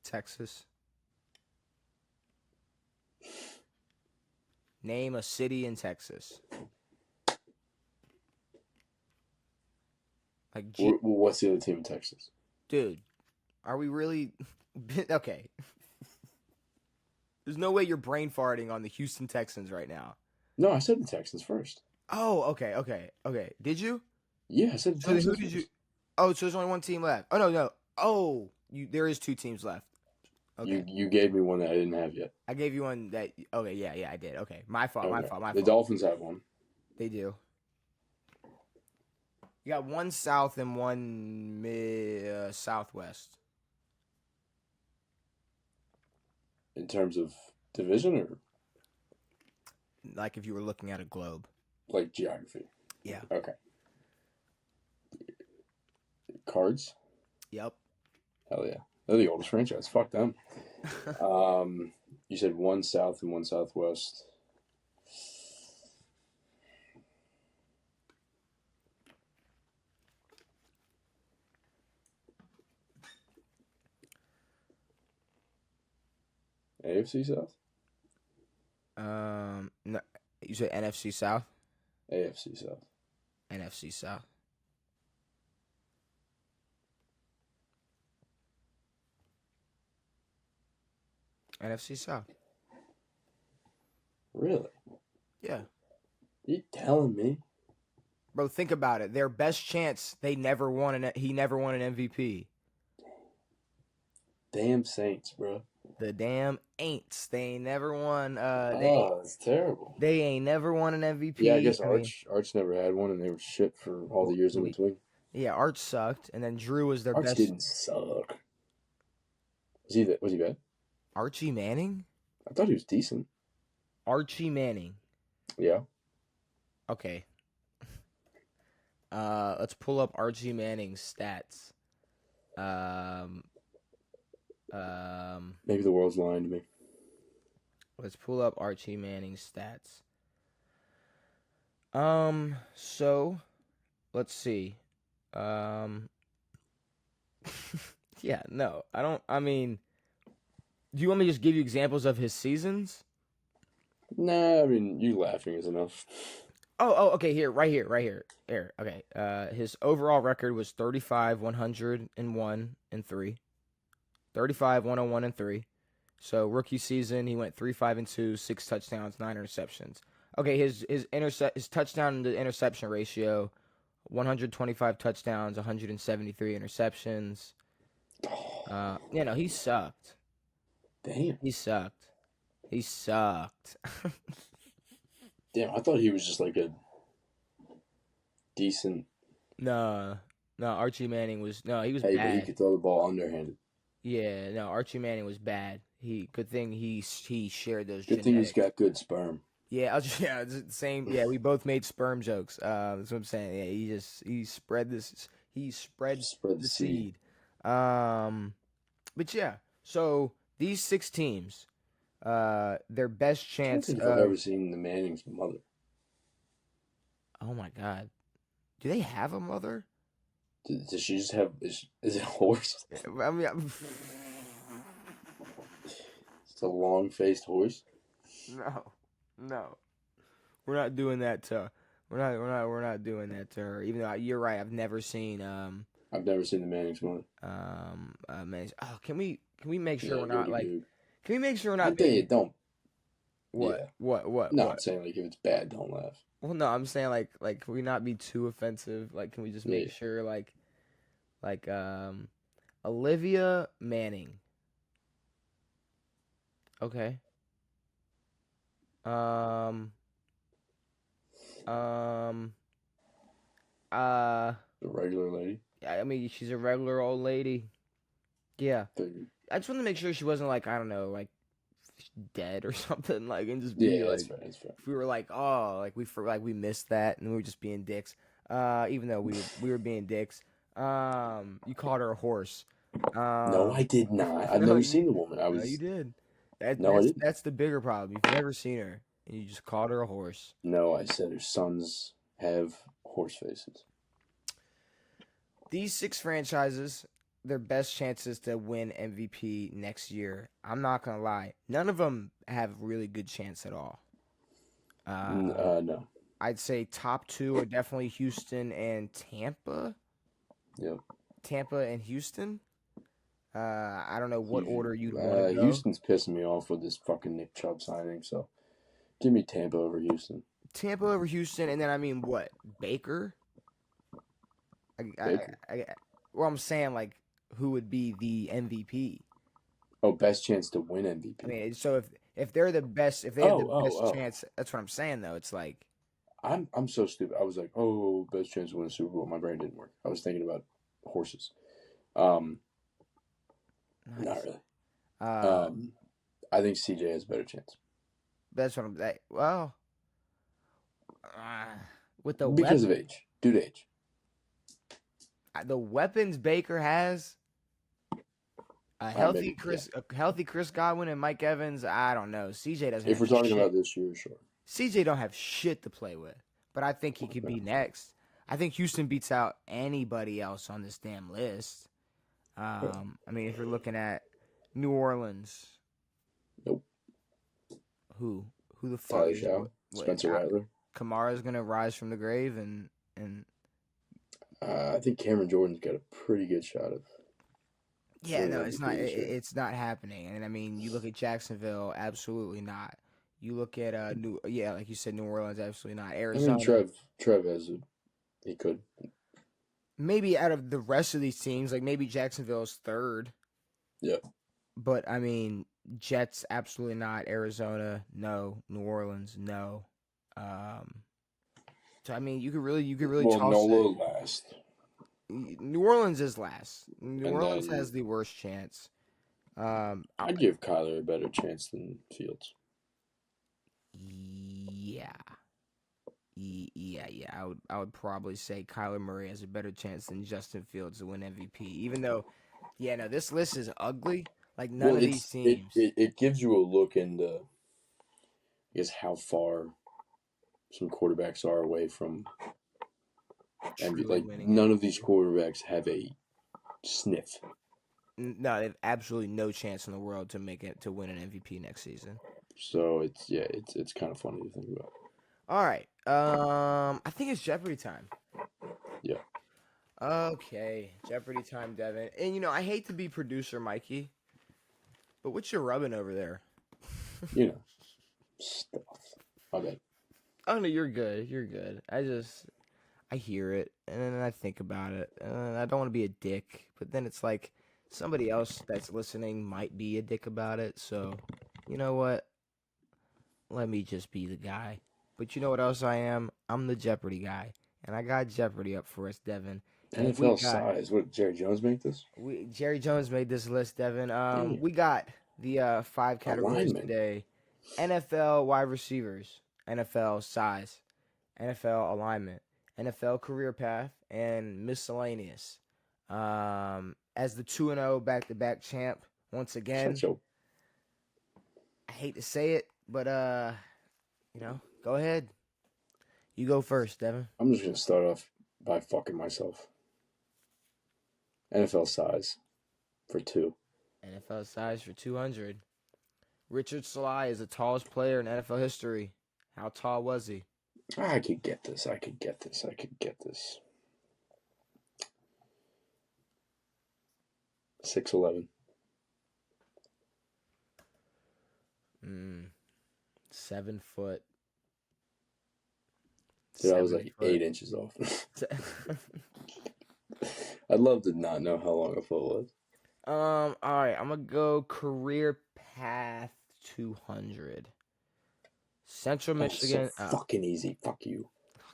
Texas. Name a city in Texas. Like, What's the other team in Texas? dude, are we really okay? There's no way you're brain farting on the Houston Texans right now. No, I said the Texans first. Oh, okay. Did you? Yeah, I said the So then Texans who did first. you? Oh, so there's only one team left. Oh no. Oh, there is 2 teams left. Okay. You gave me one that I didn't have yet. I gave you one that. Okay, yeah, I did. Okay, my fault. Okay. My fault. The Dolphins have one. They do. You got one south and one southwest. In terms of division or Like if you were looking at a globe. like geography? Yeah. Okay. Cards? Yep. Hell yeah. They're the oldest franchise. Fuck them. You said one south and one southwest. AFC South? No, you said NFC South. AFC South. NFC South. NFC South. Really? Yeah. You telling me? Bro, think about it. Their best chance, he never won an MVP. Damn Saints, bro. The damn Aints. They ain't never won. That's terrible. They ain't never won an MVP. Yeah, I guess mean, Arch never had one, and they were shit for all the years in between. Yeah, Arch sucked, and then Drew was their Arch best. didn't suck. Was he bad? Archie Manning. I thought he was decent. Archie Manning. Yeah. Okay. Let's pull up Archie Manning's stats. Maybe the world's lying to me. Let's pull up Archie Manning's stats. So let's see. Yeah, no, I don't. I mean, do you want me to just give you examples of his seasons? Nah, I mean, you laughing is enough. Okay. Right here. Here. Okay. His overall record was 35, 101, and 3. 35, 101, and 3. So rookie season, he went 3, 5, and 2, 6 touchdowns, 9 interceptions. Okay, his touchdown to interception ratio, 125 touchdowns, 173 interceptions. He sucked. Damn. He sucked. He sucked. Damn, I thought he was just like a decent. No, Archie Manning was he was Hey, but he bad. could throw the ball underhanded. Yeah, no, Archie Manning was bad. Good thing he shared those Good thing he's genetics. got good sperm. Yeah, it's the same. Yeah, we both made sperm jokes. That's what I'm saying. Yeah, he spread the seed. But yeah, so these 6 teams, their best I don't chance think I've of. ever seen the Manning's mother. Oh my God, do they have a mother? Does she just have? Is it a horse? I mean, It's a long-faced horse. no, we're not doing that to. We're not doing that to her. Even though you're right, I've never seen I've never seen the Manning's mother. Man, can we make sure Yeah, we're go not to like? Goog. Can we make sure we're I not think being it don't. what Yeah. what No, what? I'm saying like if it's bad, don't laugh. Well, no, I'm saying like can we not be too offensive? Like, can we just make Yeah. sure like Olivia Manning? Okay. Um. Um. Uh. The regular lady. I mean, she's a regular old lady. Yeah. Figured. I just wanted to make sure she wasn't like, I don't know, like dead or something, like, and just be Yeah, like, that's fair. That's fair. if we were like, oh, we missed that and we were just being dicks. Even though we were being dicks. You called her a horse. No, I did not. I've no, never you- seen the woman. No, you did. No, I didn't. That's the bigger problem. You've never seen her, and you just called her a horse. No, I said her sons have horse faces. These 6 franchises, their best chances to win MVP next year. I'm not gonna lie, none of them have really good chance at all. No. I'd say top 2 are definitely Houston and Tampa. Yep. Tampa and Houston. I don't know what order you'd want to go. Houston's pissing me off with this fucking Nick Chubb signing, so give me Tampa over Houston. Tampa over Houston, and then I mean what? Baker? Baker? Well, I'm saying like who would be the MVP? Oh, best chance to win MVP. I mean, so if they're the best, if they have the best chance, that's what I'm saying though. It's like I'm so stupid. I was like, oh, best chance to win a Super Bowl. My brain didn't work. I was thinking about horses. nice. Not really. I think CJ has a better chance. That's what I'm. Well, with the Because of age. Due to age. the weapons Baker has, a healthy Chris Godwin and Mike Evans. I don't know. CJ doesn't. If have we're talking shit. about this year, sure. CJ don't have shit to play with, but I think he could be next. I think Houston beats out anybody else on this damn list. I mean, if you're looking at New Orleans, Nope. Who the fuck is Spencer Rattler. Kamara's gonna rise from the grave and I think Cameron Jordan's got a pretty good shot of. yeah, no, winning it's not. MVP this year. It's not happening. And I mean, you look at Jacksonville, absolutely not. You look at like you said, New Orleans, absolutely not. I Arizona, mean, Trev has he could. maybe out of the rest of these teams, like maybe Jacksonville's third. Yeah. But I mean, Jets, absolutely not. Arizona, no. New Orleans, no. So I mean, you could really Well, toss Nola it. last. New Orleans is last. New And Orleans then- has the worst chance. I'd give Kyler a better chance than Fields. Yeah. I would probably say Kyler Murray has a better chance than Justin Fields to win MVP. Even though, this list is ugly. Like none of these teams. It gives you a look into, I guess, how far some quarterbacks are away from. Truly Like winning none MVP. of these quarterbacks have a sniff. No, they have absolutely no chance in the world to make it to win an MVP next season. So it's kind of funny to think about. All right. I think it's Jeopardy time. Yeah. Okay, Jeopardy time, Devin. And I hate to be producer Mikey, but what you rubbing over there? Stuff. My bad. Oh no, you're good. You're good. I hear it and then I think about it, and I don't want to be a dick, but then it's like somebody else that's listening might be a dick about it. So, you know what? Let me just be the guy. But you know what else I am? I'm the Jeopardy guy, and I got Jeopardy up for us, Devin. And we NFL got size. What, Jerry Jones make this? Jerry Jones made this list, Devin. Damn. We got the 5 categories Alignment. today: NFL wide receivers, NFL size, NFL alignment, NFL career path, and miscellaneous. As the 2-0 back-to-back champ, once again, Shut your... I hate to say it, but go ahead. You go first, Devin. I'm just going to start off by fucking myself. NFL size for 2. NFL size for 200. Richard Sly is the tallest player in NFL history. How tall was he? I could get this. 6'11". 7 foot. Dude, I was 7 like foot. 8 inches off. I'd love to not know how long a foot was. All right, I'm gonna go career path 200. Central Michigan. So fucking easy. Fuck you.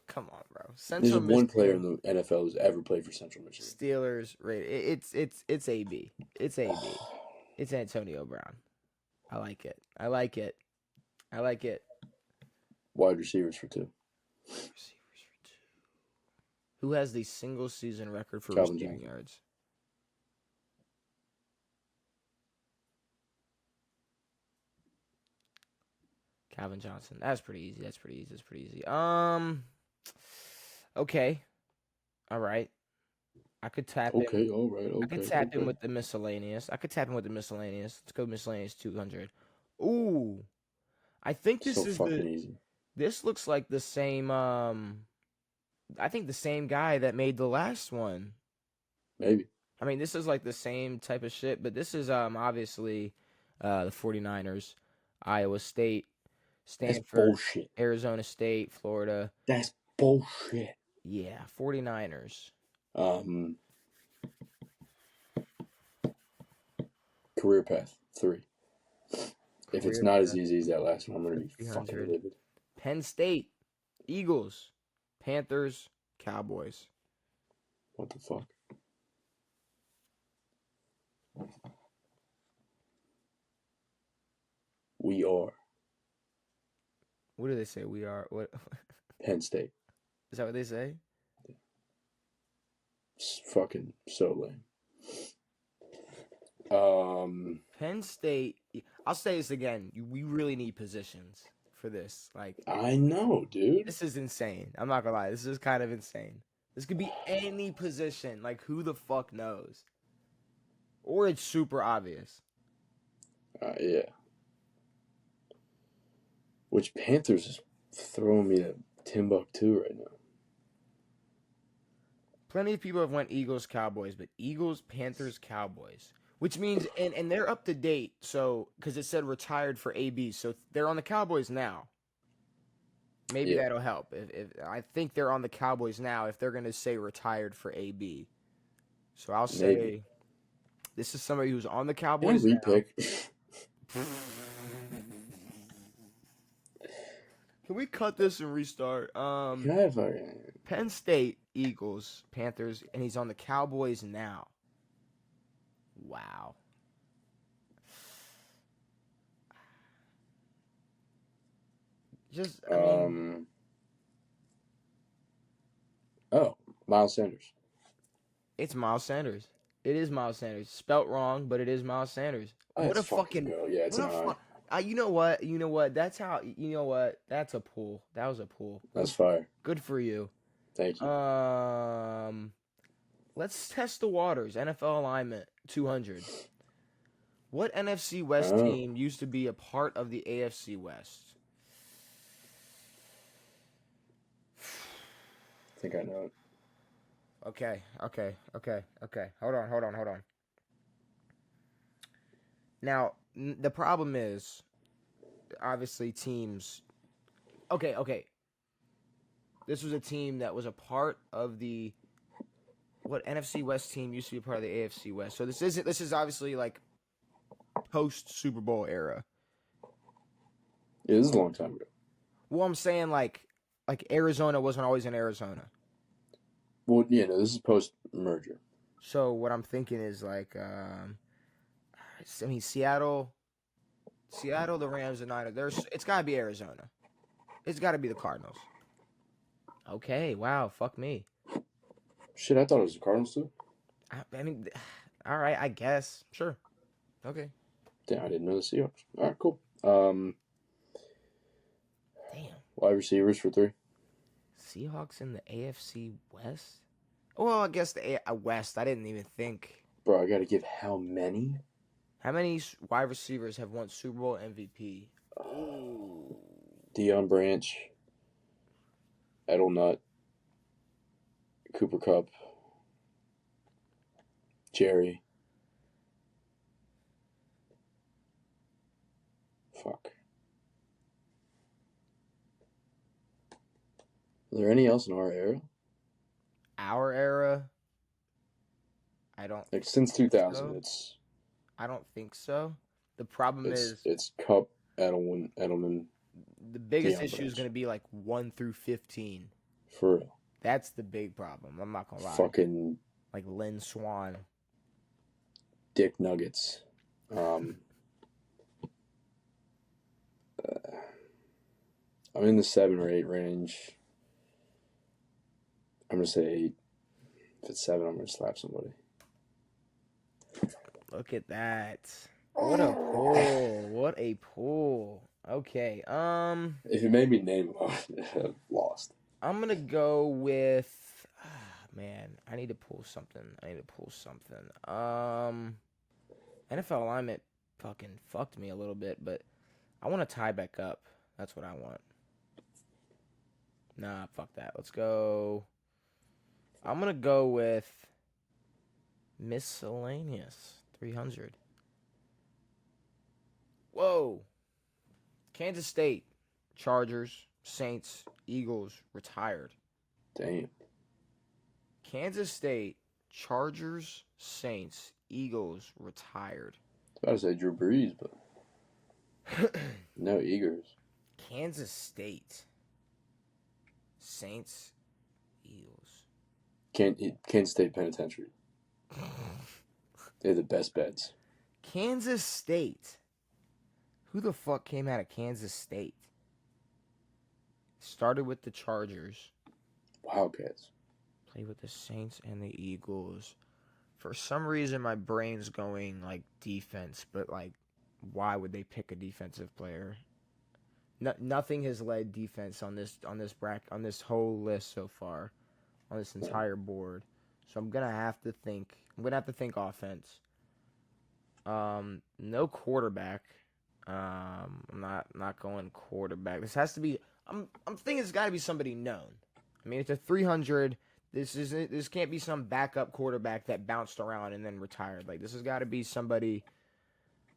Come on, bro. There's Central one player in Michigan the NFL who's ever played for Central Michigan. Steelers rated. It's AB. It's AB. It's Antonio Brown. I like it. Wide receivers for 2. Receivers for 2. Who has the single season record for Calvin receiving Johnson. yards? Calvin Johnson. That's pretty easy. Okay. All right. I could tap in. Okay, all right. Okay. I could tap in with the miscellaneous. Let's go miscellaneous 200. Ooh. I think this so is fucking easy. This looks like the same I think the same guy that made the last one. Maybe. I mean, this is like the same type of shit, but this is obviously the 49ers, Iowa State, Stanford, That's bullshit. Arizona State, Florida. That's bullshit. Yeah, 49ers. Career path 3. If it's Career not as path, easy as that last one, I'm gonna be 300. fucking livid. Penn State, Eagles, Panthers, Cowboys. What the fuck? We are What do they say? We are what? Penn State. Is that what they say? It's fucking so lame. Penn State. I'll say this again. We really need positions for this. Like, I know, dude. this is insane. I'm not gonna lie. This is kind of insane. This could be any position. Like, who the fuck knows? Or it's super obvious. Yeah. Which Panthers is throwing me to Timbuktu right now. Plenty of people have went Eagles, Cowboys, but Eagles, Panthers, Cowboys. Which means, and they're up to date, so, because it said retired for AB, so they're on the Cowboys now. Maybe that'll help. If I think they're on the Cowboys now if they're going to say retired for AB. So I'll say this is somebody who's on the Cowboys now. Repick. Can we cut this and restart? Penn State, Eagles, Panthers, and he's on the Cowboys now. Wow. Miles Sanders. It's Miles Sanders. It is Miles Sanders. Spelt wrong, but it is Miles Sanders. What a fucking go. Yeah, it's an You know what? That's how. You know what? That's a pull. That was a pull. That's fire. Good for you. Thank you. Let's test the waters. NFL alignment 200. What NFC West team used to be a part of the AFC West? think I know it. Okay. Hold on. Now, the problem is, obviously, teams. Okay. This was a team that was a part of the NFC West team used to be a part of the AFC West. So this is obviously like post Super Bowl era. Yeah, this is a long time ago. Well, I'm saying like Arizona wasn't always in Arizona. Well, yeah, no, this is post-merger. So what I'm thinking is like, I mean, Seattle, the Rams, and Niners. It's got to be Arizona. It's got to be the Cardinals. Okay, wow, fuck me. Shit, I thought it was the Cardinals too. I mean, all right, I guess. Sure. Okay. Damn, I didn't know the Seahawks. All right, cool. Damn. Wide receivers for 3. Seahawks in the AFC West? Well, I guess the West. I didn't even think. Bro, I got to give how many? How many wide receivers have won Super Bowl MVP? Deion Branch, Edelnut, Cooper Kupp, Jerry. Fuck. Is there any else in our era? Our era? I don't. Like since 2000, so. I don't think so. The problem is it's Kupp, Edelman. The biggest Deion issue Branch. is going to be like 1 through 15. For real. That's the big problem. I'm not gonna lie. Fucking like Lynn Swan. Dick Nuggets. I'm in the 7 or 8 range. I'm gonna say 8. If it's 7, I'm gonna slap somebody. Look at that. What a pull. What a pull. Okay. If you made me name them, I would have lost. I'm gonna go with. Man, I need to pull something. NFL alignment fucking fucked me a little bit, but I want to tie back up. That's what I want. Nah, fuck that. Let's go. I'm gonna go with miscellaneous 300. Whoa. Kansas State, Chargers, Saints, Eagles, retired. Damn. Kansas State, Chargers, Saints, Eagles, retired. I was about to say Drew Brees, but no Eagles. Kansas State, Saints, Eagles. Kansas State Penitentiary. They're the best bets. Kansas State. Who the fuck came out of Kansas State? Started with the Chargers. Wildcats. Played with the Saints and the Eagles. For some reason, my brain's going like defense, but like, why would they pick a defensive player? Nothing has led defense on this whole list so far, on this entire board. So I'm gonna have to think. I'm gonna have to think offense. No quarterback. I'm not going quarterback. This has to be. I'm thinking it's got to be somebody known. I mean, it's a 300. This can't be some backup quarterback that bounced around and then retired. Like, this has got to be somebody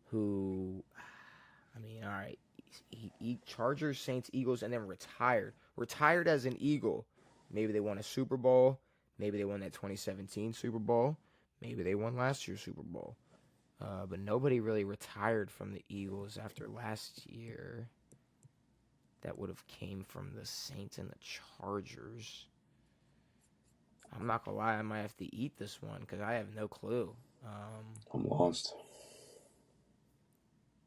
who, I mean, all right, he Chargers, Saints, Eagles, and then retired. Retired as an Eagle. Maybe they won a Super Bowl. Maybe they won that 2017 Super Bowl. Maybe they won last year's Super Bowl. But nobody really retired from the Eagles after last year. That would have came from the Saints and the Chargers. I'm not gonna lie, I might have to eat this one because I have no clue. I'm lost.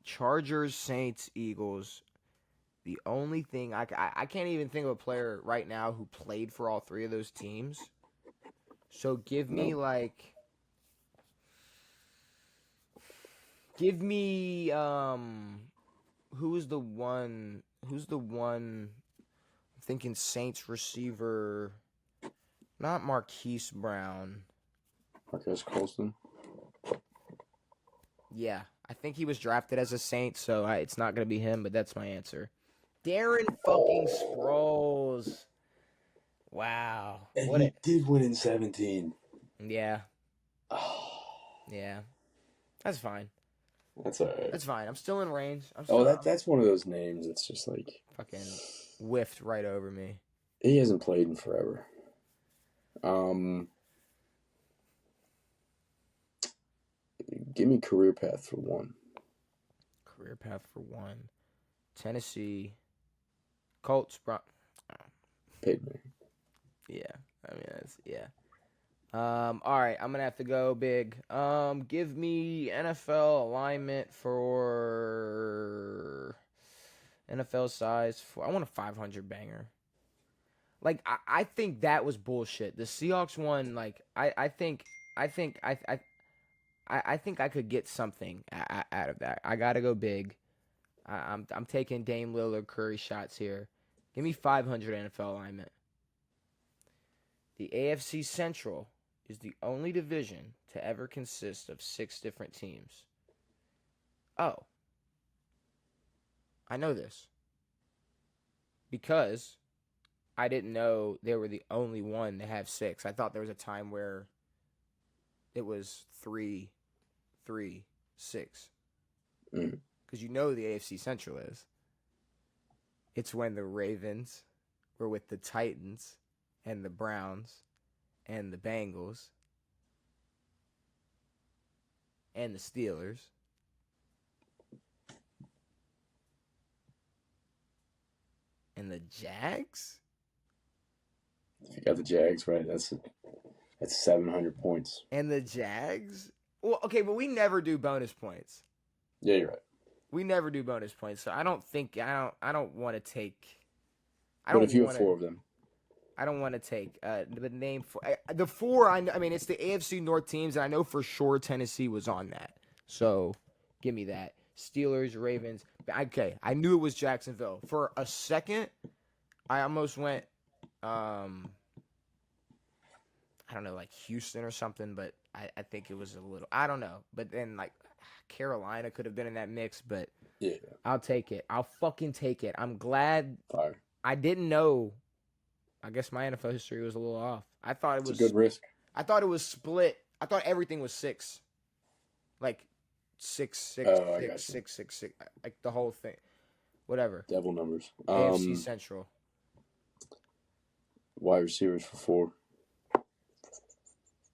Chargers, Saints, Eagles. The only thing I can't even think of a player right now who played for all three of those teams. So give me who's the one I'm thinking Saints receiver, not Marquise Brown. Marquez Colston. Yeah, I think he was drafted as a Saint, so it's not going to be him, but that's my answer. Darren fucking Sproles. Wow. And What he a did win in 17. yeah. Oh, Yeah. That's fine. that's all right. That's fine. I'm still in range. That's one of those names that's just like Fucking whiffed right over me. he hasn't played in forever. Give me career path for one. Career path for one. Tennessee. Colts. Peyton Manning. Yeah. I mean, yeah. All right. I'm gonna have to go big. Give me NFL alignment for NFL size. I want a 500 banger. Like I think that was bullshit. The Seahawks won. Like I think I could get something out of that. I gotta go big. I'm taking Dame Lillard Curry shots here. Give me 500 NFL alignment. The AFC Central is the only division to ever consist of 6 different teams. Oh, I know this because I didn't know they were the only one to have 6. I thought there was a time where it was 3, 3, 6. Because you know the AFC Central is. It's when the Ravens were with the Titans and the Browns and the Bengals and the Steelers. And the Jags? If you got the Jags right, that's 700 points. And the Jags? Well, okay, but we never do bonus points. Yeah, you're right. We never do bonus points, so I don't want to take. But if you have 4 of them, I don't want to take the name for the 4. I mean, it's the AFC North teams, and I know for sure Tennessee was on that. So, give me that. Steelers, Ravens. Okay, I knew it was Jacksonville. For a second, I almost went, I don't know, like Houston or something, but I think it was a little, I don't know. But then, like, Carolina could have been in that mix, but yeah, I'll take it. I'll fucking take it. I'm glad fire. I didn't know. I guess my NFL history was a little off. I thought it was a good risk. I thought it was split. I thought everything was 6. Like 6, 6, Oh, 6, 6, 6, 6. Like the whole thing. Whatever. Devil numbers. AFC Central. Wide receivers for 4.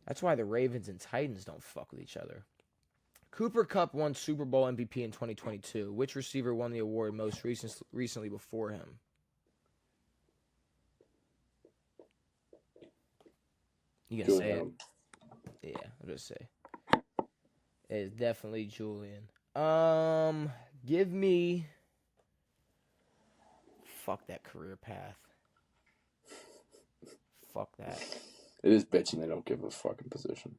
That's why the Ravens and Titans don't fuck with each other. Cooper Kupp won Super Bowl MVP in 2022. Which receiver won the award most recently before him? You gonna say it? Yeah, I'm gonna say. It is definitely Julian. Give me. Fuck that career path. Fuck that. It is bitching they don't give a fucking position.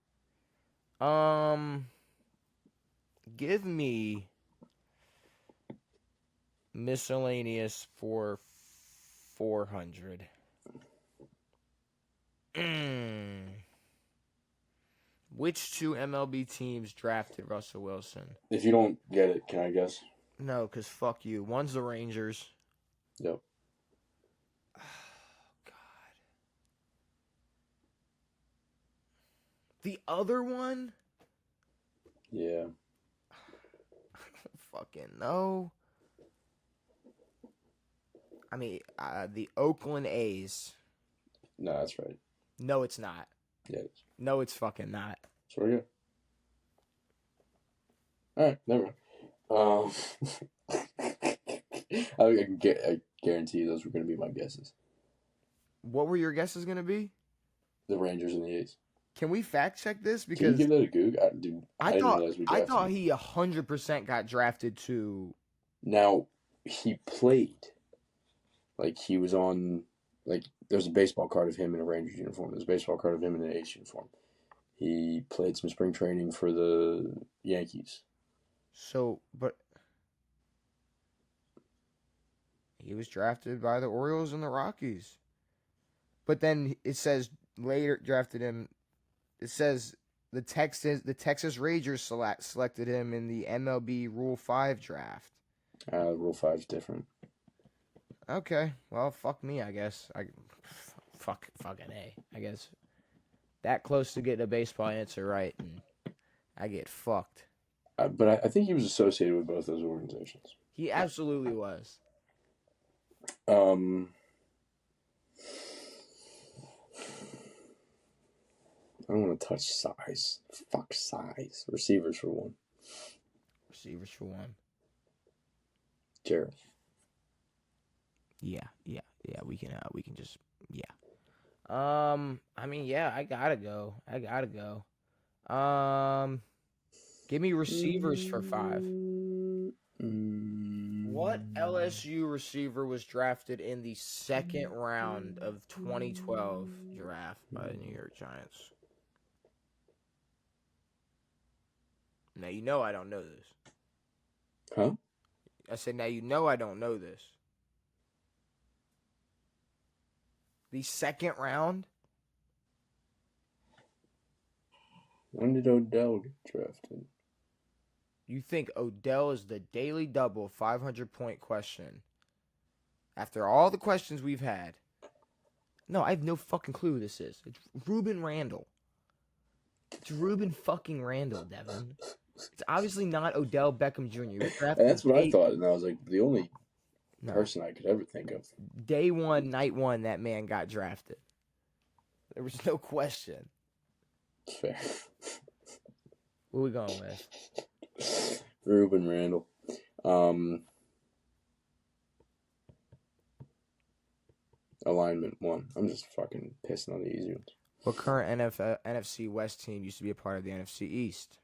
Give me miscellaneous for 400. Which 2 MLB teams drafted Russell Wilson? If you don't get it, can I guess? No, because fuck you. One's the Rangers. Yep. Oh, God. The other one? Yeah. I don't fucking know. I mean, the Oakland A's. No, that's right. No, it's not. Yeah, it is. No, it's fucking not. Swear to God. All right, never mind. I guarantee those were going to be my guesses. What were your guesses going to be? The Rangers and the A's. Can we fact check this? Can you Because give that a goog? I didn't realize we I drafted thought him. he 100% got drafted to. Now, he played. Like, he was on. Like, there's a baseball card of him in a Rangers uniform. There's a baseball card of him in an A's uniform. He played some spring training for the Yankees. So, but he was drafted by the Orioles and the Rockies. But then it says later drafted him. It says the Texas Rangers selected him in the MLB Rule 5 draft. Rule 5 is different. Okay, well, fuck me, I guess. fucking A. I guess that close to getting a baseball answer right, and I get fucked. But I think he was associated with both those organizations. He absolutely was. I don't want to touch size. Fuck size. Receivers for one. Receivers for one. Jareth. Yeah. We can just I mean, yeah, I gotta go. Give me receivers for 5. What LSU receiver was drafted in the second round of 2012 draft by the New York Giants? Now you know I don't know this. Huh? I said now you know I don't know this. The second round? When did Odell get drafted? You think Odell is the daily double 500-point question? After all the questions we've had. No, I have no fucking clue who this is. It's Ruben Randall. It's Ruben fucking Randall, Devin. It's obviously not Odell Beckham Jr. That's what I thought, and I was like, the only No. person I could ever think of. Day one, night one, that man got drafted. There was no question. Fair. What are we going with? Ruben Randall. Alignment 1. I'm just fucking pissing on the easy ones. What current NFC West team used to be a part of the NFC East?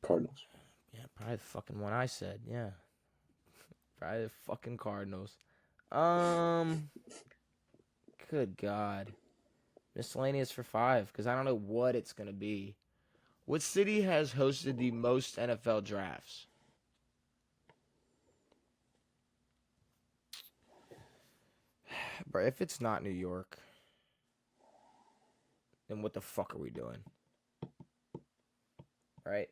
Cardinals. Yeah, probably the fucking one I said. Yeah. Probably the fucking Cardinals. Good God. Miscellaneous for 5, because I don't know what it's going to be. What city has hosted the most NFL drafts? Bro, if it's not New York, then what the fuck are we doing? Right?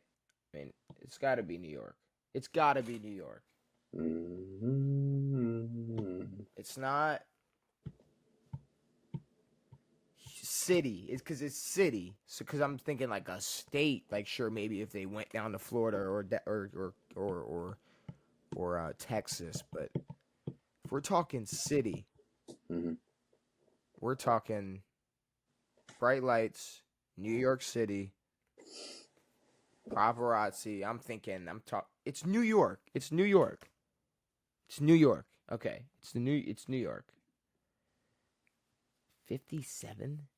I mean, it's got to be New York. It's got to be New York. It's not city. It's because it's city. So, because I'm thinking like a state. Like, sure, maybe if they went down to Florida or Texas, but if we're talking city, we're talking bright lights, New York City, paparazzi. It's New York. It's New York. It's New York. Okay. It's New York. 57?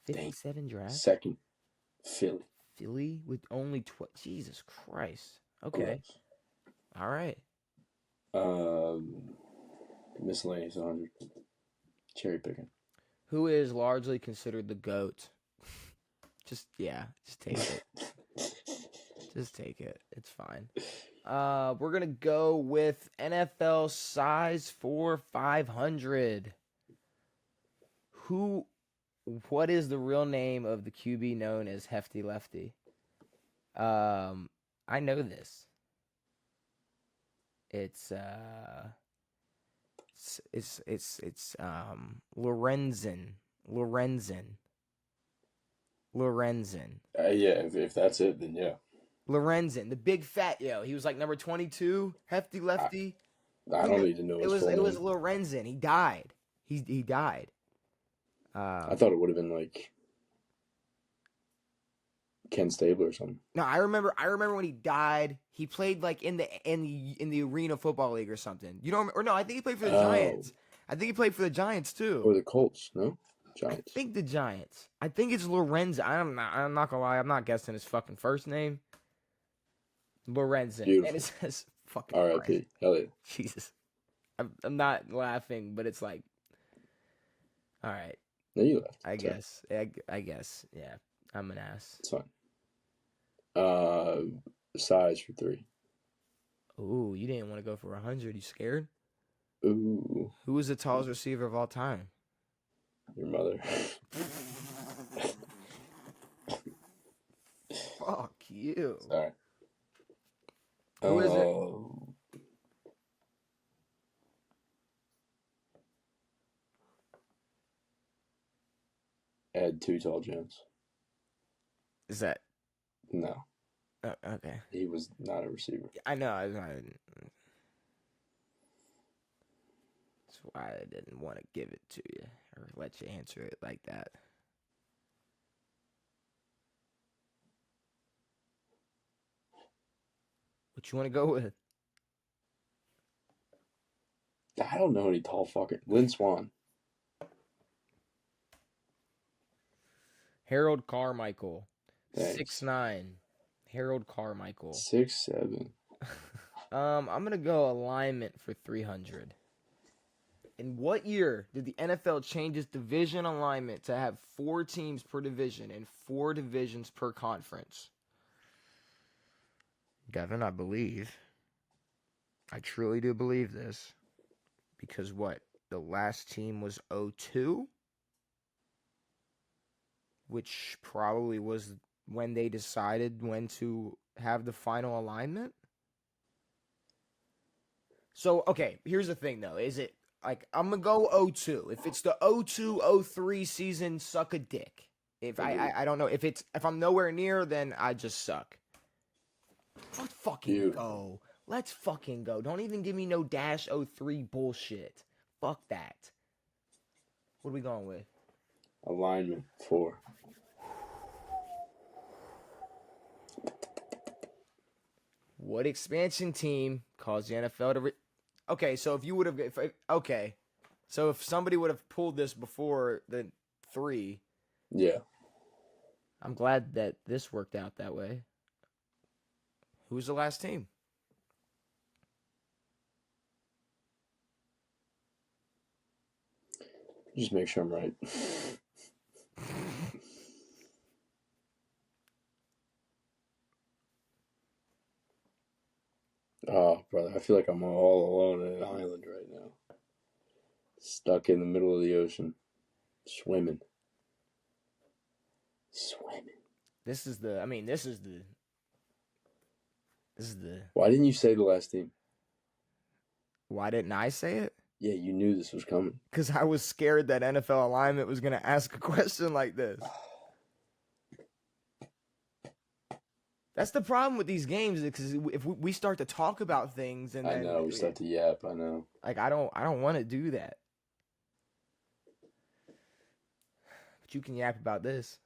57 drafts? Second. Philly. Philly with only 12. Jesus Christ. Okay. Gross. All right. Miscellaneous 100. Cherry picking. Who is largely considered the GOAT? Just take it. Just take it. It's fine. We're going to go with NFL size for 500. What is the real name of the QB known as Hefty Lefty? I know this. It's Lorenzen. Yeah, if that's it, then yeah. Lorenzen, the big fat yo. He was like number 22, Hefty Lefty. I don't need to know his full name. It was Lorenzen. He died. He died. I thought it would have been like Ken Stabler or something. No, I remember when he died. He played like in the Arena Football League or something. You don't, or no? I think he played for the Giants. I think he played for the Giants too. Or the Colts? No, Giants. I think the Giants. I think it's Lorenzen. I'm not gonna lie. I'm not guessing his fucking first name. Lorenzen. Beautiful. And it says fucking R.I.P. Hell yeah. Jesus. I'm not laughing, but it's like, all right. No, you left. I guess. Yeah. I'm an ass. It's fine. Size for 3. Ooh, you didn't want to go for 100. You scared? Ooh. Who was the tallest receiver of all time? Your mother. Fuck you. Sorry. Who is it? add Too Tall Jones. Is that No, okay? he was not a receiver. I know. That's why I didn't want to give it to you or let you answer it like that. What you want to go with? I don't know any tall fucking Lynn Swan. Harold Carmichael, Thanks. 6'9". Harold Carmichael. 6'7". I'm gonna go alignment for 300. In what year did the NFL change its division alignment to have 4 teams per division and 4 divisions per conference? Devin, I truly do believe this. Because what? The last team was 02? Which probably was when they decided when to have the final alignment? So, okay, here's the thing, though. Is it, like, I'm going to go 02. If it's the 02-03 season, suck a dick. If I don't know. If I'm nowhere near, then I just suck. Let's fucking go. Let's fucking go. Don't even give me no -03 bullshit. Fuck that. What are we going with? Alignment 4. What expansion team caused the NFL to... Okay, so if you would have... Okay. So if somebody would have pulled this before the 3... Yeah. I'm glad that this worked out that way. Who was the last team? Just make sure I'm right. Oh, brother, I feel like I'm all alone in an island right now. Stuck in the middle of the ocean. Swimming. This is the... Why didn't you say the last team? Why didn't I say it? Yeah, you knew this was coming. Because I was scared that NFL alignment was going to ask a question like this. That's the problem with these games, because if we start to talk about things and I then... know, we start to yap, I know. Like, I don't want to do that. But you can yap about this.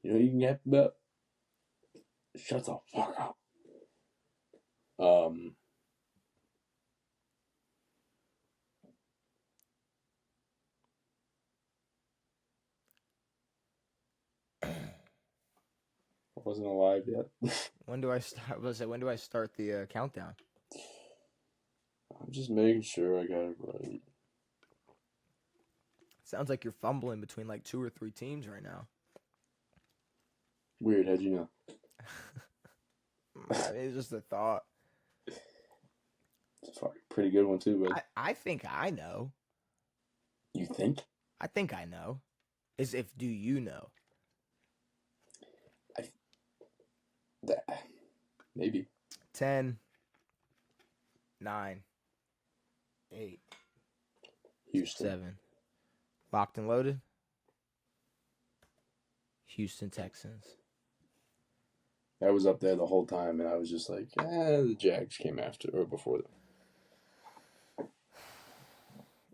You know you can yap about? Shut the fuck up. I wasn't alive yet. When do I start? When do I start the countdown? I'm just making sure I got it right. Sounds like you're fumbling between like 2 or 3 teams right now. Weird, how'd you know? It's just a thought. It's a fucking pretty good one too, bud. I think I know. You think? I think I know. Do you know? Maybe. 10, 9, 8, Houston. 7. Locked and loaded. Houston Texans. I was up there the whole time, and I was just like, the Jags came after or before them.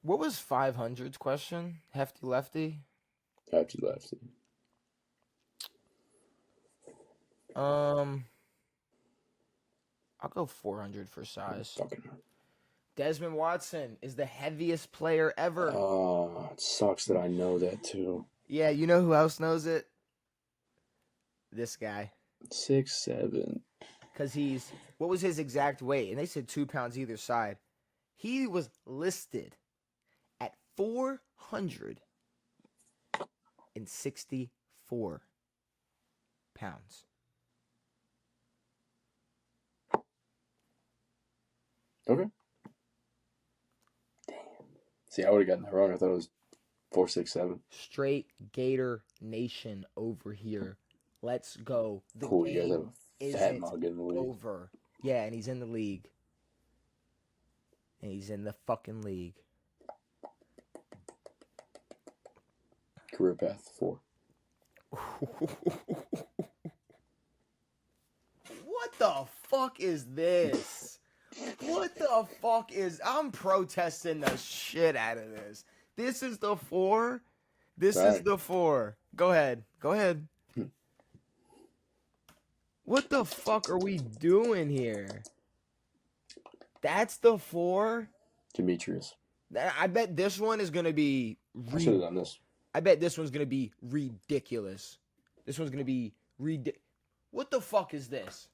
What was 500's question? Hefty lefty? Hefty lefty. I'll go 400 for size. Fucking. Desmond Watson is the heaviest player ever. Oh, it sucks that I know that too. Yeah, you know who else knows it? This guy. 6'7". Because what was his exact weight? And they said 2 pounds either side. He was listed at 464 pounds. Okay. Damn. See, I would have gotten that wrong. I thought it was 4'6'7". Straight Gator Nation over here. Let's go. The cool, you guys have game a fat mug in the league. over. Yeah, and he's in the league. And he's in the fucking league. career path 4. What the fuck is this? What the fuck is... I'm protesting the shit out of this. This is the 4? This is Sorry. the 4. Go ahead. Go ahead. What the fuck are we doing here? That's the 4? Demetrius. I bet this one is going to be... I should have done this. I bet this one's going to be ridiculous. This one's going to be ridiculous. What the fuck is this?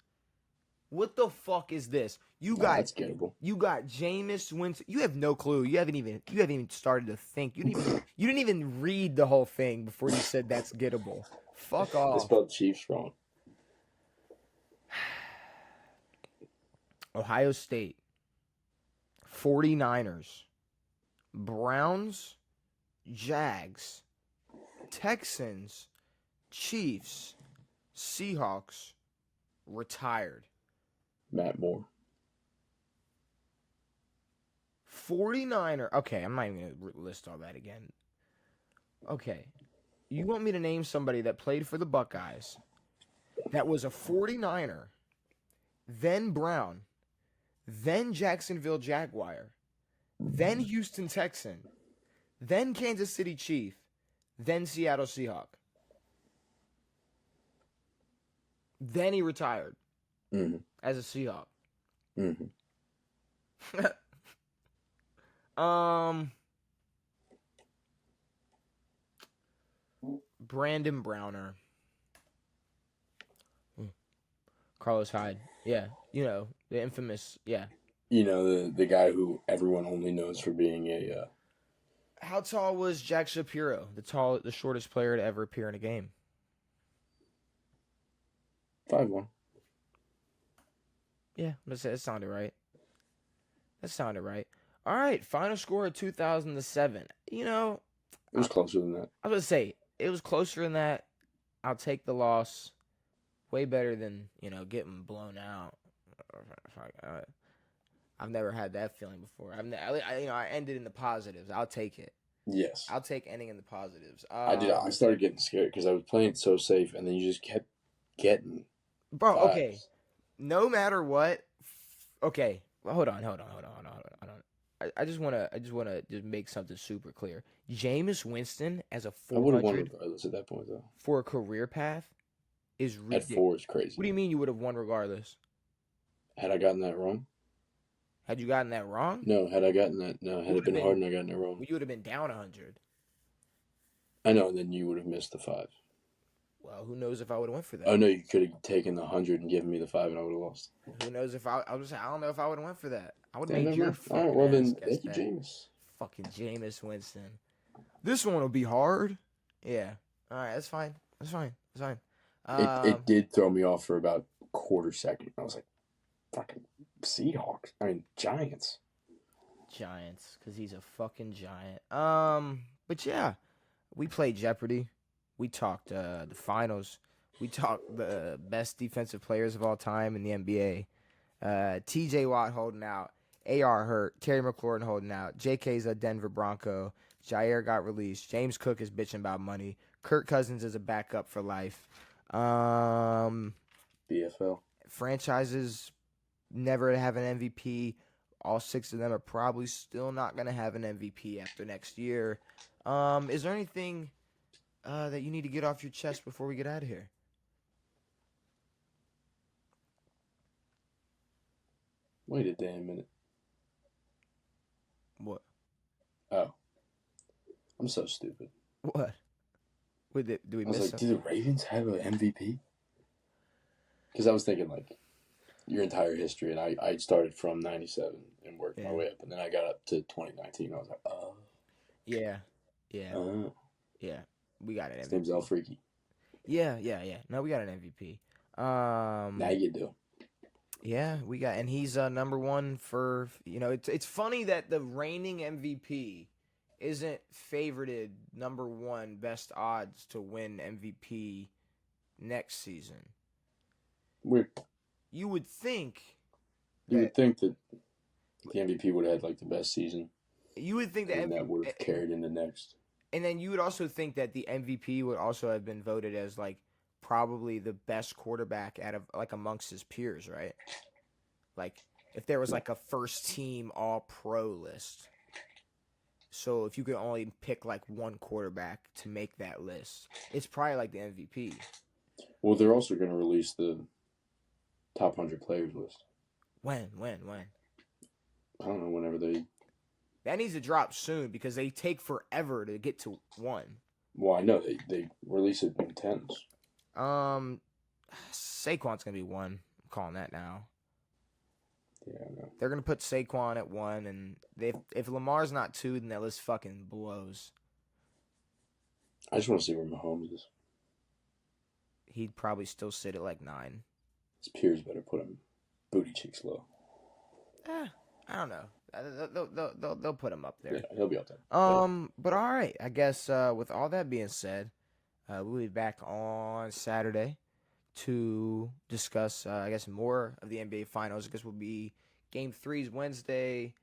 What the fuck is this? That's gettable. You got Jameis Winston. You have no clue. You haven't even started to think. You didn't even read the whole thing before you said that's gettable. Fuck off. They spelled Chiefs wrong. Ohio State, 49ers, Browns, Jags, Texans, Chiefs, Seahawks, retired. Matt Moore. 49er. Okay, I'm not even going to list all that again. Okay. You want me to name somebody that played for the Buckeyes, that was a 49er, then Brown, then Jacksonville Jaguar, then Houston Texan, then Kansas City Chief, then Seattle Seahawk. Then he retired as a Seahawk. Brandon Browner. Carlos Hyde. Yeah, the infamous, yeah. The guy who everyone only knows for being a... How tall was Jack Shapiro, the shortest player to ever appear in a game? 5'1". Yeah, that sounded right. All right, final score of 2007. It was closer than that. I was going to say, it was closer than that. I'll take the loss. Way better than, getting blown out. I've never had that feeling before. I ended in the positives. I'll take it. Yes. I'll take ending in the positives. I did. I started getting scared because I was playing it so safe, and then you just kept getting Bro, fives. okay. No matter what. Okay. Well, hold on. I just wanna just make something super clear. Jameis Winston as a I would have won 400 regardless at that point, though. for a career path is At ridiculous. 4 is crazy. What do you mean you would have won regardless? Had I gotten that wrong? Had you gotten that wrong? No, had I gotten that... No, had it would've been been- hard and I gotten it wrong. You would have been down 100. I know, and then you would have missed the 5. Well, who knows if I would have went for that? Oh, no, you could have taken the 100 and given me the 5 and I would have lost. Who knows if I was I don't know if I would have went for that. I would have Yeah, made never your mind. All fucking right, well, ass then, guess thank you, that. Jameis. Fucking Jameis Winston. This one will be hard. Yeah. All right, that's fine. It did throw me off for about a quarter second. I was like, fucking Seahawks. I mean, Giants. Giants, because he's a fucking giant. But yeah, we played Jeopardy. We talked the finals. We talked the best defensive players of all time in the NBA. T.J. Watt holding out. A.R. hurt. Terry McLaurin holding out. J.K.'s a Denver Bronco. Jair got released. James Cook is bitching about money. Kirk Cousins is a backup for life. BFL. Franchises never have an MVP. All 6 of them are probably still not going to have an MVP after next year. Is there anything that you need to get off your chest before we get out of here? Wait a damn minute. What? Oh. I'm so stupid. What? Do we I was miss like, do the Ravens have an MVP? Because I was thinking, like, your entire history, and I started from 97 and worked my way up, and then I got up to 2019. I was like, oh. Yeah. Oh. Yeah. We got an His MVP. name's El Freaky. Yeah. No, we got an MVP. Now you do. Yeah, we got, and he's number one for, it's funny that the reigning MVP isn't favorited number one best odds to win MVP next season. Weird. You would think You would think that the MVP would have had, like, the best season. that And that would have carried into next. And then you would also think that the MVP would also have been voted as like probably the best quarterback out of like amongst his peers, right? Like if there was like a first team all pro list. So if you could only pick like one quarterback to make that list, it's probably like the MVP. Well, they're also going to release the top 100 players list. When? I don't know, whenever they... That needs to drop soon because they take forever to get to one. Well, I know they release it in tens. Saquon's gonna be one. I'm calling that now. Yeah, I know. They're gonna put Saquon at one, and if Lamar's not two, then that list fucking blows. I just want to see where Mahomes is. He'd probably still sit at like 9. His peers better put him booty cheeks low. I don't know. They'll put him up there. Yeah, he'll be up there. But all right. I guess with all that being said, we'll be back on Saturday to discuss, I guess, more of the NBA Finals. I guess will be Game 3's Wednesday,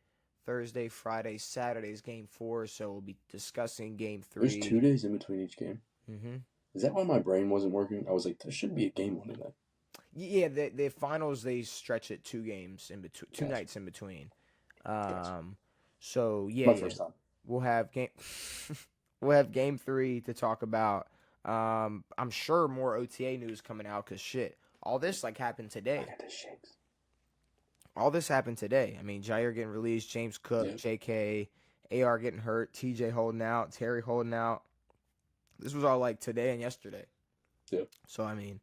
Thursday, Friday, Saturday's Game 4. So we'll be discussing Game 3. There's 2 days in between each game. Mm-hmm. Is that why my brain wasn't working? I was like, there should be a game one tonight. Yeah, the finals they stretch it 2 games in between, 2 nights in between. So yeah, My first time. we'll have game 3 to talk about. I'm sure more OTA news coming out because shit, all this like happened today. I got the shakes. All this happened today. I mean, Jair getting released, James Cook, JK, AR getting hurt, TJ holding out, Terry holding out. This was all like today and yesterday. Yeah. So I mean,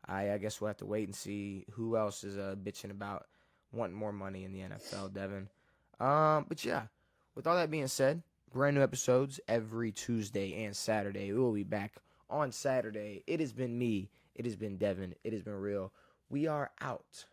I guess we'll have to wait and see who else is bitching about wanting more money in the NFL, Devin. But yeah, with all that being said, brand new episodes every Tuesday and Saturday. We will be back on Saturday. It has been me. It has been Devin. It has been real. We are out.